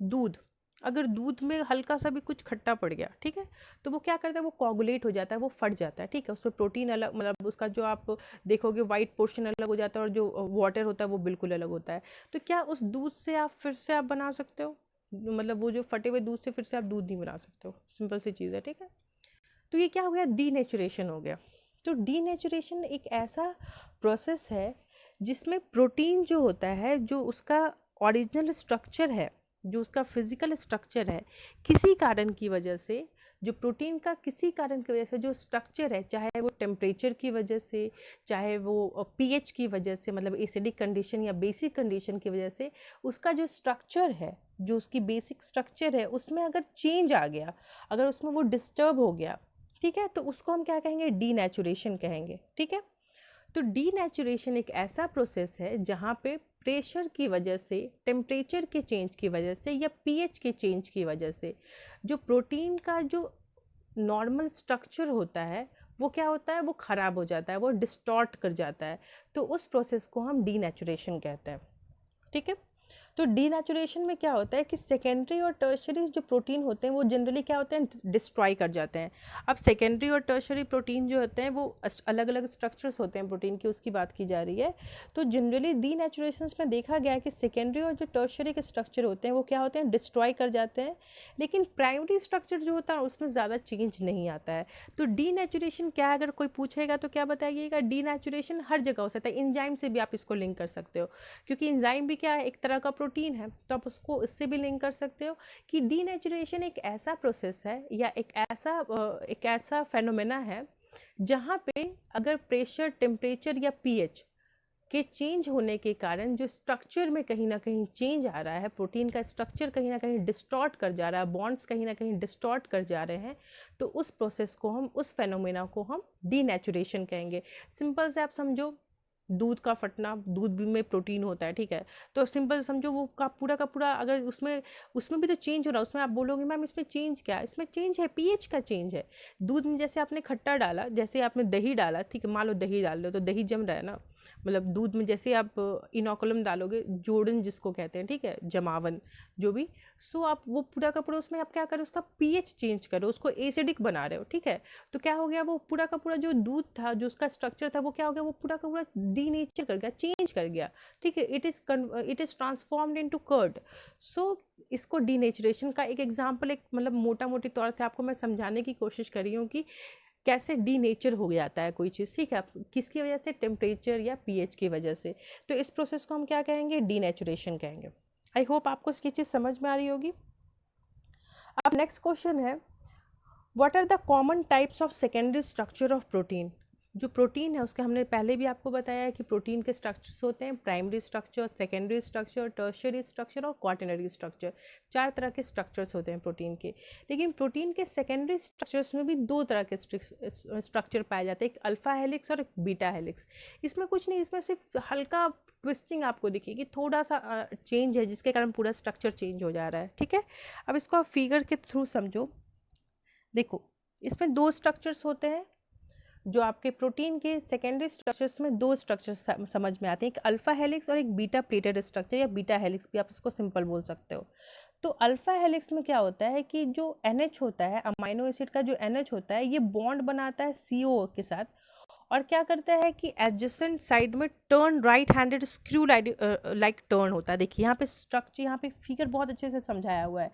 दूध, अगर दूध में हल्का सा भी कुछ खट्टा पड़ गया, ठीक है, तो वो क्या करता है, वो कोगुलेट हो जाता है, वो फट जाता है, ठीक है। उसमें प्रोटीन अलग, मतलब उसका जो आप देखोगे वाइट पोर्शन अलग हो जाता है और जो वाटर होता है वो बिल्कुल अलग होता है। तो क्या उस दूध से आप फिर से आप बना सकते हो, मतलब वो जो फटे हुए दूध से फिर से आप दूध नहीं बना सकते हो, सिंपल सी चीज़ है, ठीक है। तो ये क्या हो गया, डीनेचुरेशन हो गया। तो डीनेचुरेशन एक ऐसा प्रोसेस है जिसमें प्रोटीन जो होता है, जो उसका ओरिजिनल स्ट्रक्चर है, जो उसका फिजिकल स्ट्रक्चर है, किसी कारण की वजह से, जो प्रोटीन का किसी कारण की वजह से जो स्ट्रक्चर है, चाहे वो टेम्परेचर की वजह से, चाहे वो पीएच की वजह से, मतलब एसिडिक कंडीशन या बेसिक कंडीशन की वजह से, उसका जो स्ट्रक्चर है, जो उसकी बेसिक स्ट्रक्चर है उसमें अगर चेंज आ गया, अगर उसमें वो डिस्टर्ब हो गया, ठीक है, तो उसको हम क्या कहेंगे, डीनेचुरेशन कहेंगे, ठीक है। तो डीनेचुरेशन एक ऐसा प्रोसेस है जहाँ पे प्रेशर की वजह से, टेम्परेचर के चेंज की वजह से या पीएच के चेंज की वजह से जो प्रोटीन का जो नॉर्मल स्ट्रक्चर होता है वो क्या होता है, वो ख़राब हो जाता है, वो डिस्टॉर्ट कर जाता है। तो उस प्रोसेस को हम डीनेचुरेशन कहते हैं, ठीक है। तो डीनेचुरेशन में क्या होता है कि सेकेंडरी और टर्शरी जो प्रोटीन होते हैं वो जनरली क्या होते हैं, डिस्ट्रॉय कर जाते हैं। अब सेकेंडरी और टर्शरी प्रोटीन जो होते हैं वो अलग अलग स्ट्रक्चर्स होते हैं प्रोटीन की, उसकी बात की जा रही है। तो जनरली डीनेचुरेशन में देखा गया है कि सेकेंडरी और जो टर्शरी के स्ट्रक्चर होते हैं वो क्या होते हैं, डिस्ट्रॉय कर जाते हैं, लेकिन प्राइमरी स्ट्रक्चर जो होता है उसमें ज़्यादा चेंज नहीं आता है। तो डीनेचुरेशन क्या है, अगर कोई पूछेगा तो क्या बताइएगा, डीनेचुरेशन हर जगह हो सकता है, इंजाइम से भी आप इसको लिंक कर सकते हो, क्योंकि इंजाइम भी क्या है, एक तरह का प्रोटीन है, तो आप उसको इससे भी लिंक कर सकते हो कि डीनेचुरेशन एक ऐसा प्रोसेस है या एक ऐसा फेनोमेना है जहाँ पे अगर प्रेशर, टेम्परेचर या पीएच के चेंज होने के कारण जो स्ट्रक्चर में कहीं ना कहीं चेंज आ रहा है, प्रोटीन का स्ट्रक्चर कहीं ना कहीं डिस्टॉर्ट कर जा रहा है, बॉन्ड्स कहीं ना कहीं डिस्टॉर्ट कर जा रहे हैं, तो उस प्रोसेस को हम, उस फेनोमेना को हम डीनेचुरेशन कहेंगे। सिंपल से आप समझो, दूध का फटना, दूध भी में प्रोटीन होता है, ठीक है, तो सिंपल समझो वो का पूरा अगर उसमें उसमें भी तो चेंज हो रहा है, उसमें आप बोलोगे मैम इसमें चेंज क्या है, इसमें चेंज है, पीएच का चेंज है। दूध में जैसे आपने खट्टा डाला, जैसे आपने दही डाला, ठीक है, मान लो दही डाल लो तो दही जम रहा है ना, मतलब दूध में जैसे आप इनोकुलम डालोगे, जोड़न जिसको कहते हैं, ठीक है, जमावन जो भी, सो आप वो पूरा का पूरा उसमें आप क्या करो, उसका पीएच चेंज करो, उसको एसिडिक बना रहे हो, ठीक है। तो क्या हो गया, वो पूरा का पूरा जो दूध था, जो उसका स्ट्रक्चर था, वो क्या हो गया, वो पूरा का पूरा डीनेचर कर गया, चेंज कर गया, ठीक है, it is transformed into curd. So इसको डीनेचुरेशन का एक एग्जांपल, एक मतलब मोटा मोटी तौर से आपको मैं समझाने की कोशिश कर रही हूँ कि कैसे डीनेचर हो जाता है कोई चीज़, ठीक है, किसकी वजह से, टेम्परेचर या पीएच की वजह से। तो इस प्रोसेस को हम क्या कहेंगे, डीनेचुरेशन कहेंगे। आई होप आपको इसकी चीज़ समझ में आ रही होगी। अब नेक्स्ट क्वेश्चन है, what are the common types of secondary structure of protein. जो प्रोटीन है उसके हमने पहले भी आपको बताया है कि प्रोटीन के स्ट्रक्चर्स होते हैं, primary structure, secondary structure, tertiary structure और क्वाटरनरी स्ट्रक्चर। 4 तरह के स्ट्रक्चर्स होते हैं प्रोटीन के। लेकिन प्रोटीन के सेकेंडरी स्ट्रक्चर्स में भी 2 तरह के स्ट्रक्चर पाए जाते हैं, एक अल्फा हेलिक्स और एक बीटा हेलिक्स। इसमें कुछ नहीं, इसमें सिर्फ हल्का ट्विस्टिंग आपको दिखेगी, थोड़ा सा चेंज है जिसके कारण पूरा स्ट्रक्चर चेंज हो जा रहा है, ठीक है। अब इसको आप फिगर के थ्रू समझो। देखो, इसमें दो स्ट्रक्चर्स होते हैं जो आपके प्रोटीन के सेकेंडरी स्ट्रक्चर्स में, दो स्ट्रक्चर्स समझ में आते हैं, एक अल्फा हेलिक्स और एक बीटा प्लेटेड स्ट्रक्चर या बीटा हेलिक्स भी आप इसको सिंपल बोल सकते हो। तो अल्फा हेलिक्स में क्या होता है कि जो NH होता है, अमाइनो एसिड का जो NH होता है, ये बॉन्ड बनाता है CO के साथ और क्या करता है कि एडजेसेंट साइड में turn right handed screw like turn होता है। देखिए यहाँ पे स्ट्रक्चर, यहाँ पे फिगर बहुत अच्छे से समझाया हुआ है।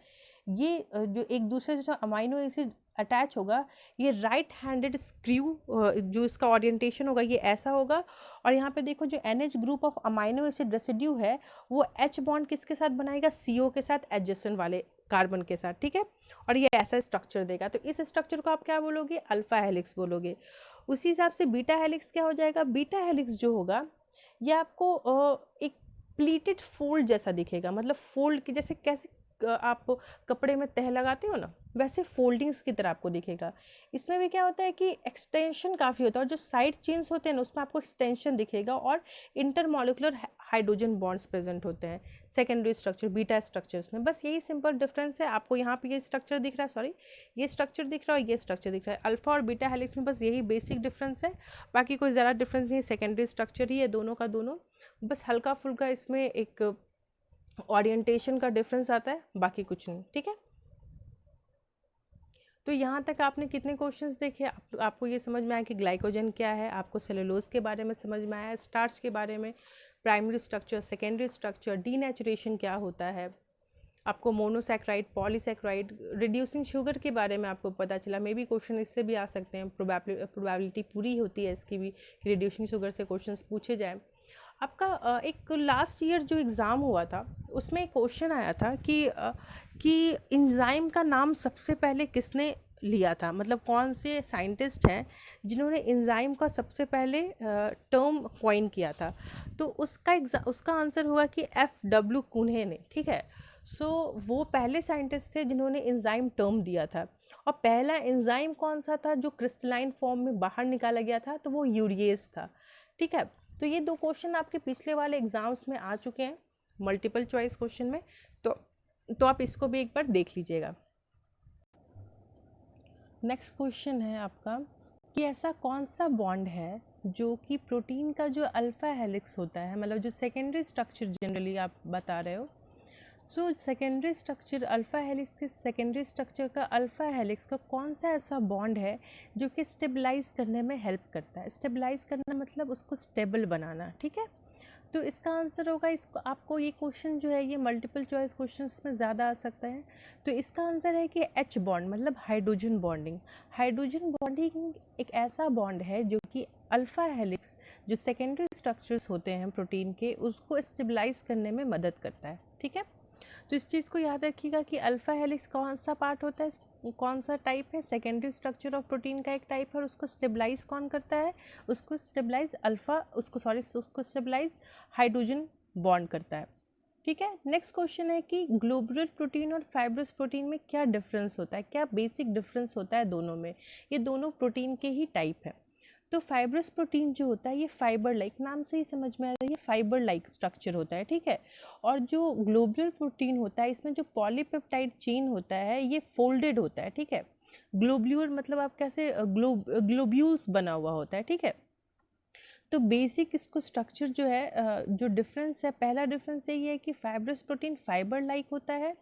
ये जो एक दूसरे से जो अमाइनो एसिड अटैच होगा, ये राइट हैंडेड स्क्रू, जो इसका ओरिएंटेशन होगा ये ऐसा होगा। और यहाँ पे देखो जो NH group of amino acid residue है वो H बॉन्ड किसके साथ बनाएगा, CO के साथ, एडजेसेंट वाले कार्बन के साथ, ठीक है। और ये ऐसा स्ट्रक्चर देगा, तो इस स्ट्रक्चर को आप क्या बोलोगे, अल्फा हेलिक्स बोलोगे। उसी हिसाब से बीटा हेलिक्स क्या हो जाएगा, बीटा हेलिक्स जो होगा ये आपको एक प्लीटेड फोल्ड जैसा दिखेगा, मतलब फोल्ड की जैसे, कैसे आप कपड़े में तह लगाते हो ना, वैसे फोल्डिंग्स की तरह आपको दिखेगा। इसमें भी क्या होता है कि एक्सटेंशन काफ़ी होता है, और जो साइड चेन्स होते हैं ना उसमें आपको एक्सटेंशन दिखेगा, और इंटरमॉलिकुलर हाइड्रोजन बॉन्ड्स प्रेजेंट होते हैं सेकेंडरी स्ट्रक्चर बीटा स्ट्रक्चर्स में। बस यही सिंपल डिफरेंस है। आपको यहाँ पे ये स्ट्रक्चर दिख रहा है, सॉरी ये स्ट्रक्चर दिख रहा है और ये स्ट्रक्चर दिख रहा है, अल्फा और बीटा हेलिक्स में बस यही बेसिक डिफरेंस है, बाकी कोई ज़्यादा डिफरेंस नहीं, सेकेंडरी स्ट्रक्चर ही है दोनों का दोनों, बस हल्का फुल्का इसमें एक ओरिएंटेशन का डिफरेंस आता है, बाकी कुछ नहीं, ठीक है। तो यहाँ तक आपने कितने क्वेश्चंस देखे, आपको ये समझ में आया कि ग्लाइकोजन क्या है, आपको सेलुलोज के बारे में समझ में आया, स्टार्च के बारे में, primary structure, secondary structure, denaturation क्या होता है, आपको मोनोसैक्राइड, पॉलीसैक्राइड, रिड्यूसिंग शुगर के बारे में आपको पता चला। मे बी क्वेश्चन इससे भी आ सकते हैं, प्रोबेबिलिटी पूरी होती है इसकी भी कि रिड्यूसिंग शुगर से क्वेश्चंस पूछे जाए। आपका एक लास्ट ईयर जो एग्ज़ाम हुआ था उसमें एक क्वेश्चन आया था कि इंजाइम का नाम सबसे पहले किसने लिया था, मतलब कौन से साइंटिस्ट हैं जिन्होंने इंजाइम का सबसे पहले टर्म कॉइन किया था। तो उसका आंसर हुआ कि FW कुन्हे ने, ठीक है। सो वो पहले साइंटिस्ट थे जिन्होंने इंजाइम टर्म दिया था। और पहला इंजाइम कौन सा था जो क्रिस्टलाइन फॉर्म में बाहर निकाला गया था, तो वो यूरिएज था, ठीक है। तो ये दो क्वेश्चन आपके पिछले वाले एग्जाम्स में आ चुके हैं मल्टीपल चॉइस क्वेश्चन में, तो आप इसको भी एक बार देख लीजिएगा। नेक्स्ट क्वेश्चन है आपका कि ऐसा कौन सा बॉन्ड है जो कि प्रोटीन का जो अल्फा हेलिक्स होता है, मतलब जो सेकेंडरी स्ट्रक्चर जनरली आप बता रहे हो, so secondary structure alpha helix के सेकेंडरी स्ट्रक्चर का अल्फा हेलिक्स का कौन सा ऐसा बॉन्ड है जो कि स्टेबलाइज करने में हेल्प करता है। स्टेबलाइज करना मतलब उसको स्टेबल बनाना, ठीक है। तो इसका आंसर होगा, इसको आपको ये क्वेश्चन जो है ये मल्टीपल चॉइस क्वेश्चंस में ज़्यादा आ सकता है। तो इसका आंसर है कि H बॉन्ड, मतलब हाइड्रोजन बॉन्डिंग। हाइड्रोजन बॉन्डिंग एक ऐसा बॉन्ड है जो कि अल्फा हेलिक्स जो सेकेंडरी स्ट्रक्चर्स होते हैं प्रोटीन के, उसको स्टेबलाइज करने में मदद करता है, ठीक है। तो इस चीज़ को याद रखिएगा कि अल्फा हेलिक्स कौन सा पार्ट होता है, कौन सा टाइप है, सेकेंडरी स्ट्रक्चर ऑफ प्रोटीन का एक टाइप है, और उसको स्टेबलाइज कौन करता है, उसको स्टेबलाइज उसको स्टेबलाइज हाइड्रोजन बॉन्ड करता है, ठीक है। नेक्स्ट क्वेश्चन है कि ग्लोबुलर प्रोटीन और फाइब्रस प्रोटीन में क्या डिफरेंस होता है, क्या बेसिक डिफरेंस होता है दोनों में। ये दोनों प्रोटीन के ही टाइप है। तो फाइब्रस प्रोटीन जो होता है ये फाइबर लाइक, नाम से ही समझ में आ रहा है, ये फाइबर लाइक स्ट्रक्चर होता है, ठीक है। और जो ग्लोबुलर प्रोटीन होता है इसमें जो पॉलीपेप्टाइड चेन होता है ये फोल्डेड होता है, ठीक है। ग्लोब्यूलर मतलब आप कैसे ग्लोब्यूल्स बना हुआ होता है, ठीक है। तो बेसिक इसको स्ट्रक्चर जो है, जो डिफरेंस है, पहला डिफरेंस यही है कि फाइब्रस प्रोटीन फाइबर लाइक होता है,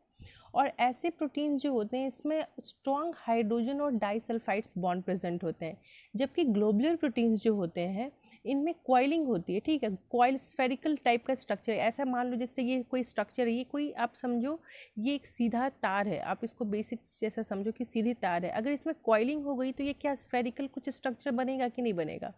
और ऐसे प्रोटीन जो होते हैं इसमें स्ट्रॉन्ग हाइड्रोजन और डाइसल्फाइड्स बॉन्ड प्रेजेंट होते हैं। जबकि ग्लोबुलर प्रोटीन्स जो होते हैं इनमें कॉइलिंग होती है, ठीक है। कॉइल स्फेरिकल टाइप का स्ट्रक्चर है, ऐसा मान लो जैसे ये कोई स्ट्रक्चर है, ये कोई आप समझो ये एक सीधा तार है, आप इसको बेसिक जैसा समझो कि सीधी तार है, अगर इसमें कॉइलिंग हो गई तो ये क्या स्फेरिकल कुछ स्ट्रक्चर बनेगा कि नहीं बनेगा।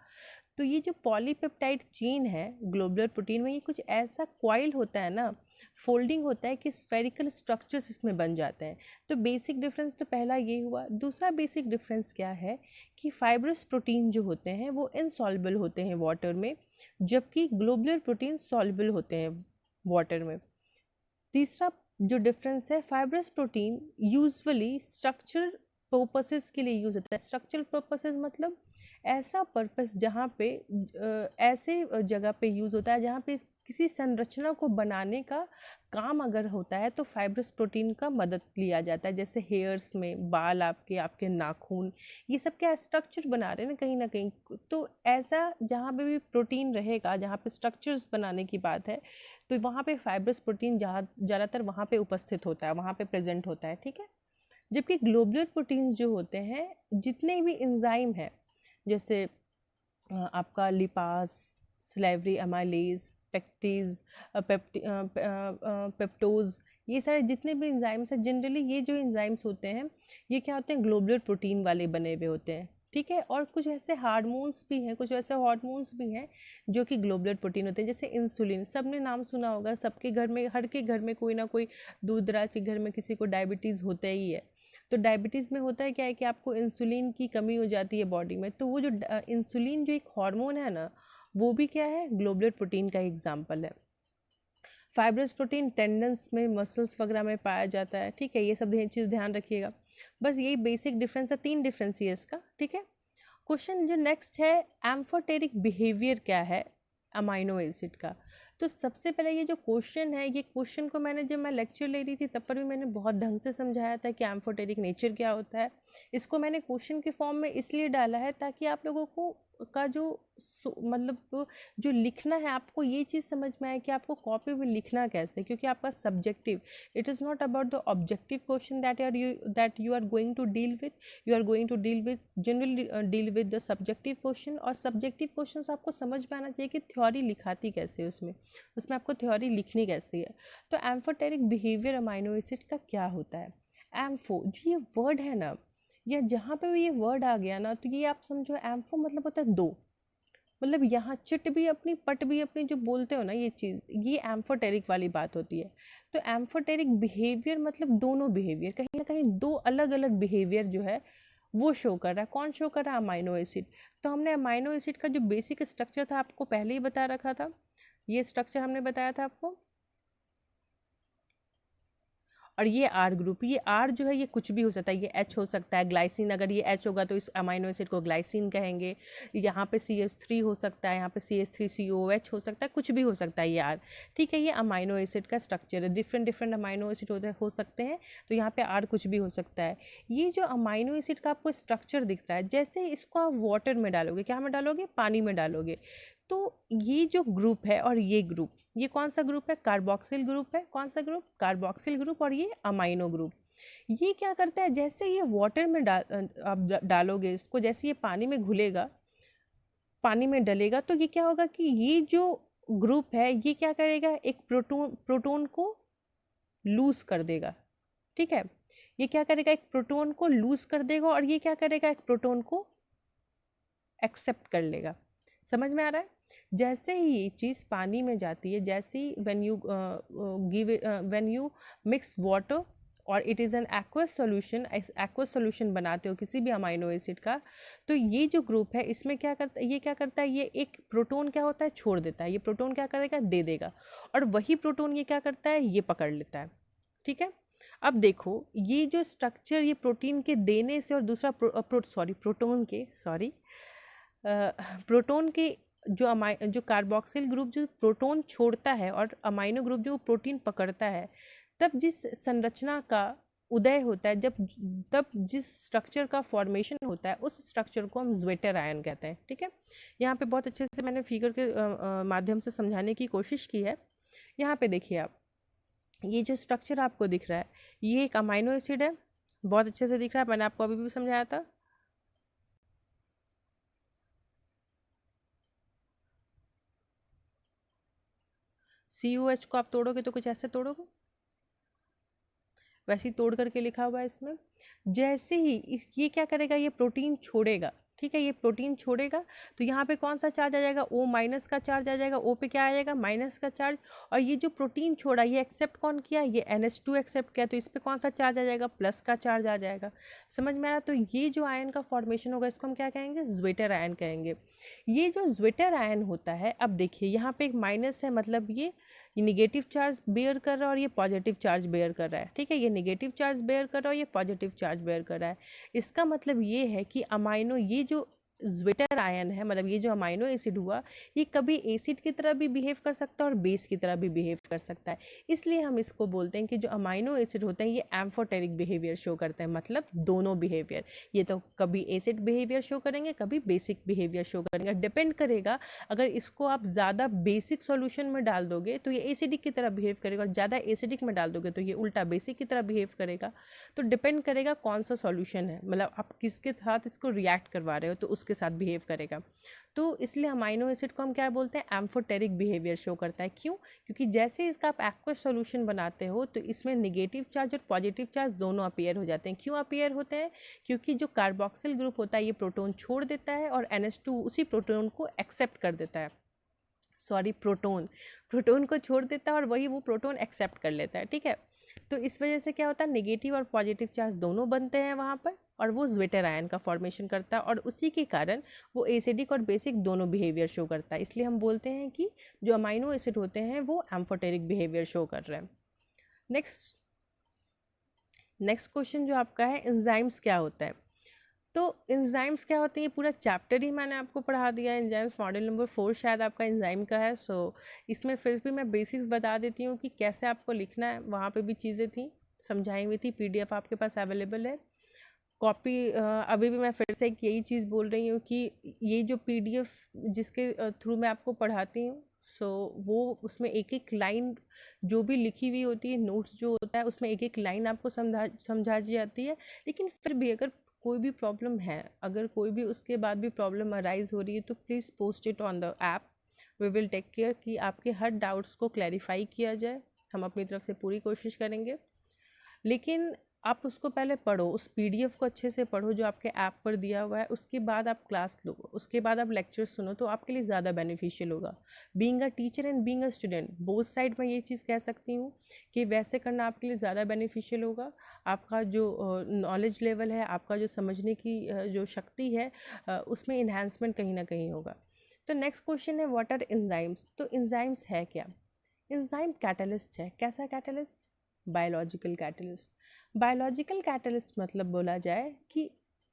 तो ये जो पॉलीपेप्टाइड चेन है ग्लोबुलर प्रोटीन में, ये कुछ ऐसा कॉइल होता है ना, फोल्डिंग होता है कि स्फेरिकल स्ट्रक्चर्स इसमें बन जाते हैं। तो बेसिक डिफरेंस तो पहला ये हुआ। दूसरा बेसिक डिफरेंस क्या है कि फाइब्रस प्रोटीन जो होते हैं वो इनसॉल्युबल होते हैं वाटर में, जबकि ग्लोबुलर प्रोटीन सॉल्युबल होते हैं वाटर में। तीसरा जो डिफरेंस है, fibrous protein usually structure purposes के लिए यूज़ होता है। स्ट्रक्चरल पर्पसेस मतलब ऐसा पर्पस जहाँ पे ऐसे जगह पे यूज़ होता है जहाँ पे किसी संरचना को बनाने का काम अगर होता है तो फाइब्रस प्रोटीन का मदद लिया जाता है। जैसे हेयर्स में, बाल आपके आपके नाखून, ये सब क्या स्ट्रक्चर बना रहे हैं ना कहीं, तो ऐसा जहाँ पे भी प्रोटीन रहेगा, जहाँ पे स्ट्रक्चर्स बनाने की बात है, तो वहाँ पे फाइब्रस प्रोटीन ज़्यादातर वहाँ पे उपस्थित होता है, वहाँ पे प्रेजेंट होता है, ठीक है। जबकि ग्लोबुलर प्रोटीन्स जो होते हैं, जितने भी एंजाइम हैं, जैसे आपका लिपास, स्लेवरी अमाइलेज, पेक्टीज, पेप्टोज, ये सारे जितने भी एंजाइम्स हैं, जनरली ये जो एंजाइम्स होते हैं ये क्या होते हैं, ग्लोबुलर प्रोटीन वाले बने हुए होते हैं, ठीक है। और कुछ ऐसे हार्मोन्स भी हैं, कुछ ऐसे हार्मोन्स भी हैं जो कि ग्लोबुलर प्रोटीन होते हैं। जैसे इंसुलिन, सबने नाम सुना होगा, सबके घर में, हर के घर में कोई ना कोई, दूर दराज के घर में किसी को डायबिटीज़ होता ही है। तो डायबिटीज़ में होता है क्या है कि आपको इंसुलिन की कमी हो जाती है बॉडी में, तो वो जो इंसुलिन जो एक हार्मोन है ना, वो भी क्या है, ग्लोबुलर प्रोटीन का एग्जाम्पल है। फाइब्रस प्रोटीन टेंडन्स में, मसल्स वगैरह में पाया जाता है, ठीक है। ये सब चीज़ ध्यान रखिएगा, बस यही बेसिक डिफरेंस है, 3 डिफरेंस है इसका, ठीक है। क्वेश्चन जो नेक्स्ट है, एम्फोटेरिक बिहेवियर क्या है अमाइनो एसिड का। तो सबसे पहले ये जो क्वेश्चन है, ये क्वेश्चन को मैंने, जब मैं लेक्चर ले रही थी तब पर भी मैंने बहुत ढंग से समझाया था कि एम्फोटेरिक नेचर क्या होता है। इसको मैंने क्वेश्चन के फॉर्म में इसलिए डाला है ताकि आप लोगों को का जो मतलब जो लिखना है, आपको ये चीज़ समझ में आए कि आपको कॉपी में लिखना कैसे, क्योंकि आपका subjective, it is not about the objective question that you are going to deal with, you are going to deal with generally deal with the subjective question. और सब्जेक्टिव क्वेश्चन आपको समझ में आना चाहिए कि थ्योरी लिखाती कैसे है, उसमें आपको थ्योरी लिखनी कैसी है। तो एम्फोटेरिक बिहेवियर अमाइनो एसिड का क्या होता है। एम्फो जो ये वर्ड है ना, या जहाँ पे भी ये वर्ड आ गया ना, तो ये आप समझो, एम्फो मतलब होता है दो, मतलब यहाँ चिट भी अपनी पट भी अपनी, जो बोलते हो ना ये चीज़, ये एम्फोटेरिक वाली बात होती है। तो एम्फोटेरिक बिहेवियर मतलब दोनों बिहेवियर, कहीं ना कहीं दो अलग अलग बिहेवियर जो है वो शो कर रहा है। कौन शो कर रहा है, अमाइनो एसिड। तो हमने अमाइनो एसिड का जो बेसिक स्ट्रक्चर था आपको पहले ही बता रखा था, ये स्ट्रक्चर हमने बताया था आपको। और ये आर ग्रुप, ये आर जो है ये कुछ भी हो सकता है, ये एच हो सकता है, ग्लाइसिन, अगर ये एच होगा तो इस अमाइनो एसिड को ग्लाइसिन कहेंगे। यहाँ पे CH3 हो सकता है, यहाँ पे CH3COOH हो सकता है, कुछ भी हो सकता है ये आर, ठीक है। ये अमाइनो एसिड का स्ट्रक्चर है, डिफरेंट डिफरेंट अमाइनो एसिड हो सकते हैं, तो यहाँ पे आर कुछ भी हो सकता है। ये जो अमाइनो एसिड का आपको स्ट्रक्चर दिख रहा है, जैसे इसको आप वाटर में डालोगे, क्या में डालोगे, पानी में डालोगे, तो ये जो ग्रुप है और ये ग्रुप, ये कौन सा ग्रुप है, कार्बोक्सिल ग्रुप है। कौन सा ग्रुप, कार्बोक्सिल ग्रुप। और ये अमाइनो ग्रुप, ये क्या करता है, जैसे ये वाटर में आप डालोगे इसको, जैसे ये पानी में घुलेगा, पानी में डलेगा, तो ये क्या होगा कि ये जो ग्रुप है ये क्या करेगा, एक प्रोटोन को लूज कर देगा, ठीक है। ये क्या करेगा, एक प्रोटोन को लूज कर देगा, और ये क्या करेगा, एक प्रोटोन को एक्सेप्ट कर लेगा। समझ में आ रहा है। जैसे ही ये चीज़ पानी में जाती है, जैसे he when you mix water और it is an aqueous solution बनाते हो किसी भी अमाइनो एसिड का, तो ये जो ग्रुप है इसमें क्या करता है, ये एक प्रोटोन क्या होता है, छोड़ देता है, ये प्रोटोन क्या करेगा, दे देगा, और वही प्रोटोन ये क्या करता है, ये पकड़ लेता है, ठीक है। अब देखो ये जो स्ट्रक्चर, ये प्रोटीन के देने से और दूसरा प्रोटोन के जो कार्बोक्सिल ग्रुप जो प्रोटोन छोड़ता है और अमाइनो ग्रुप जो प्रोटीन पकड़ता है, तब जिस संरचना का उदय होता है, तब जिस स्ट्रक्चर का फॉर्मेशन होता है, उस स्ट्रक्चर को हम ज्वेटर आयन कहते हैं, ठीक है। यहाँ पे बहुत अच्छे से मैंने फिगर के माध्यम से समझाने की कोशिश की है। यहाँ पे देखिए आप, ये जो स्ट्रक्चर आपको दिख रहा है, ये एक अमाइनो एसिड है, बहुत अच्छे से दिख रहा है, मैंने आपको अभी भी समझाया था। COH को आप तोड़ोगे तो कुछ ऐसे तोड़ोगे, वैसे ही तोड़ करके लिखा हुआ है इसमें। जैसे ही ये क्या करेगा, ये प्रोटीन छोड़ेगा, ठीक है, ये प्रोटीन छोड़ेगा तो यहाँ पे कौन सा चार्ज आ जाएगा, O माइनस का चार्ज आ जाएगा, O पे क्या आ जाएगा, माइनस का चार्ज। और ये जो प्रोटीन छोड़ा ये एक्सेप्ट कौन किया, ये NH2 एक्सेप्ट किया, तो इस पे कौन सा चार्ज आ जाएगा, प्लस का चार्ज आ जाएगा। समझ में आ रहा, तो ये जो आयन का फॉर्मेशन होगा इसको हम क्या कहेंगे, ज्वेटर आयन कहेंगे। ये जो ज्वेटर आयन होता है, अब देखिए यहाँ पे एक माइनस है, मतलब ये निगेटिव चार्ज बेयर कर रहा है और ये पॉजिटिव चार्ज बेयर कर रहा है। ठीक है, ये निगेटिव चार्ज बेयर कर रहा है और ये पॉजिटिव चार्ज बेयर कर रहा है। इसका मतलब ये है कि अमाइनो, ये जो ज्वेटर आयन है, मतलब ये जो अमाइनो एसिड हुआ, ये कभी एसिड की तरह भी बिहेव कर सकता है और बेस की तरह भी बिहेव कर सकता है। इसलिए हम इसको बोलते हैं कि जो अमाइनो एसिड होते हैं ये एम्फोटेरिक बिहेवियर शो करते हैं, मतलब दोनों बिहेवियर। ये तो कभी एसिड बिहेवियर शो करेंगे, कभी बेसिक बिहेवियर शो करेंगे। डिपेंड करेगा, अगर इसको आप ज़्यादा बेसिक सॉल्यूशन में डाल दोगे तो ये एसिडिक की तरह बिहेव करेगा, और ज़्यादा एसिडिक में डाल दोगे तो ये उल्टा बेसिक की तरह बिहेव करेगा। तो डिपेंड करेगा कौन सा सॉल्यूशन है, मतलब आप किसके साथ इसको रिएक्ट करवा रहे हो तो उसके साथ बिहेव करेगा। तो इसलिए अमाइनो एसिड को हम क्या बोलते हैं, एम्फोटेरिक बिहेवियर शो करता है। क्यों, क्योंकि जैसे इसका आप एक्वस सॉल्यूशन बनाते हो तो इसमें निगेटिव चार्ज और पॉजिटिव चार्ज दोनों अपीयर हो जाते हैं। क्यों अपीयर होते हैं, क्योंकि जो कार्बोक्सिल ग्रुप होता है ये प्रोटोन छोड़ देता है और NH2 उसी प्रोटोन को एक्सेप्ट कर देता है, सॉरी प्रोटोन को छोड़ देता है और वही वो प्रोटोन एक्सेप्ट कर लेता है। ठीक है, तो इस वजह से क्या होता है, नेगेटिव और पॉजिटिव चार्ज दोनों बनते हैं वहाँ पर, और वो ज्वेटर आयन का फॉर्मेशन करता है, और उसी के कारण वो एसिडिक और बेसिक दोनों बिहेवियर शो करता है। इसलिए हम बोलते हैं कि जो अमाइनो एसिड होते हैं वो एम्फोटेरिक बिहेवियर शो कर रहे हैं। नेक्स्ट क्वेश्चन जो आपका है, एंजाइम्स क्या होता है। तो एंजाइम्स क्या होते हैं, ये पूरा चैप्टर ही मैंने आपको पढ़ा दिया है। एंजाइम्स मॉड्यूल नंबर 4 शायद आपका एंजाइम का है। सो इसमें फिर भी मैं बेसिक्स बता देती हूँ कि कैसे आपको लिखना है, वहाँ पे भी चीज़ें थी समझाई हुई थी, PDF आपके पास अवेलेबल है। कॉपी अभी भी मैं फिर से एक यही चीज़ बोल रही हूँ कि ये जो PDF जिसके थ्रू मैं आपको पढ़ाती हूँ, सो वो उसमें एक एक लाइन जो भी लिखी हुई होती है, नोट्स जो होता है उसमें एक एक लाइन आपको समझाई जाती है। लेकिन फिर भी अगर कोई भी प्रॉब्लम है, अगर कोई भी उसके बाद भी प्रॉब्लम अराइज हो रही है, तो please post it on the app. We will take care कि आपके हर डाउट्स को क्लैरिफाई किया जाए। हम अपनी तरफ से पूरी कोशिश करेंगे, लेकिन आप उसको पहले पढ़ो, उस PDF को अच्छे से पढ़ो जो आपके ऐप पर दिया हुआ है। उसके बाद आप क्लास लो, उसके बाद आप लेक्चर सुनो, तो आपके लिए ज़्यादा बेनिफिशियल होगा। Being a teacher and being a student, both side मैं ये चीज़ कह सकती हूँ कि वैसे करना आपके लिए ज़्यादा बेनिफिशियल होगा। आपका जो नॉलेज लेवल है, आपका जो समझने की जो शक्ति है, उसमें इन्हांसमेंट कहीं ना कहीं होगा। तो नेक्स्ट क्वेश्चन है, व्हाट आर एंजाइम्स। तो एंजाइम्स है क्या, एंजाइम कैटलिस्ट है। कैसा catalyst, biological catalyst. Biological catalyst मतलब बोला जाए कि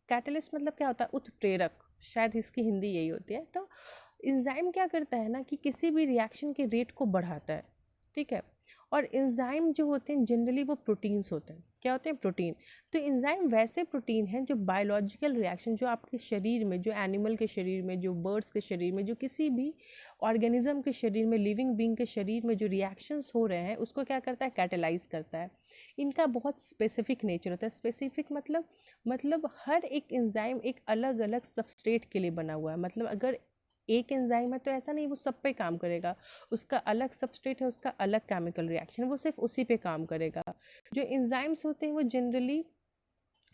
कैटलिस्ट मतलब क्या होता है, उत्प्रेरक, शायद इसकी हिंदी यही होती है। तो एंजाइम क्या करता है ना कि किसी भी रिएक्शन के रेट को बढ़ाता है। ठीक है, और एंजाइम जो होते हैं जनरली वो प्रोटीन्स होते हैं। क्या होते हैं, प्रोटीन। तो एंजाइम वैसे प्रोटीन हैं जो बायोलॉजिकल रिएक्शन, जो आपके शरीर में, जो एनिमल के शरीर में, जो बर्ड्स के शरीर में, जो किसी भी ऑर्गेनिज्म के शरीर में, लिविंग बीइंग के शरीर में जो रिएक्शंस हो रहे हैं उसको क्या करता है, कैटेलाइज करता है। इनका बहुत स्पेसिफिक नेचर होता है। स्पेसिफिक मतलब हर एक एंजाइम एक अलग अलग सबस्ट्रेट के लिए बना हुआ है। मतलब अगर एक एंजाइम है तो ऐसा नहीं वो सब पे काम करेगा, उसका अलग सबस्ट्रेट है, उसका अलग केमिकल रिएक्शन, वो सिर्फ उसी पे काम करेगा। जो एंजाइम्स होते हैं वो जनरली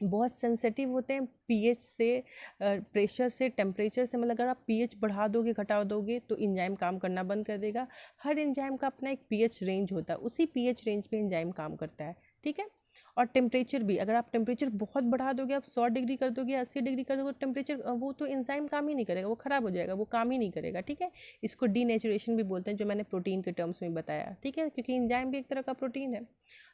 बहुत सेंसिटिव होते हैं पीएच से, प्रेशर से, टेम्परेचर से। मतलब अगर आप पीएच बढ़ा दोगे, घटा दोगे, तो एंजाइम काम करना बंद कर देगा। हर एंजाइम का अपना एक पीएच रेंज होता है, उसी पीएच रेंज पे एंजाइम काम करता है। ठीक है, और टेम्परेचर भी, अगर आप टेम्परेचर बहुत बढ़ा दोगे, आप 100 डिग्री कर दोगे, 80 डिग्री कर दोगे, टेम्परेचर वो तो एंजाइम काम ही नहीं करेगा, वो ख़राब हो जाएगा, वो काम ही नहीं करेगा। ठीक है, इसको डीनेचुरेशन भी बोलते हैं, जो मैंने प्रोटीन के टर्म्स में बताया। ठीक है, क्योंकि एंजाइम भी एक तरह का प्रोटीन है।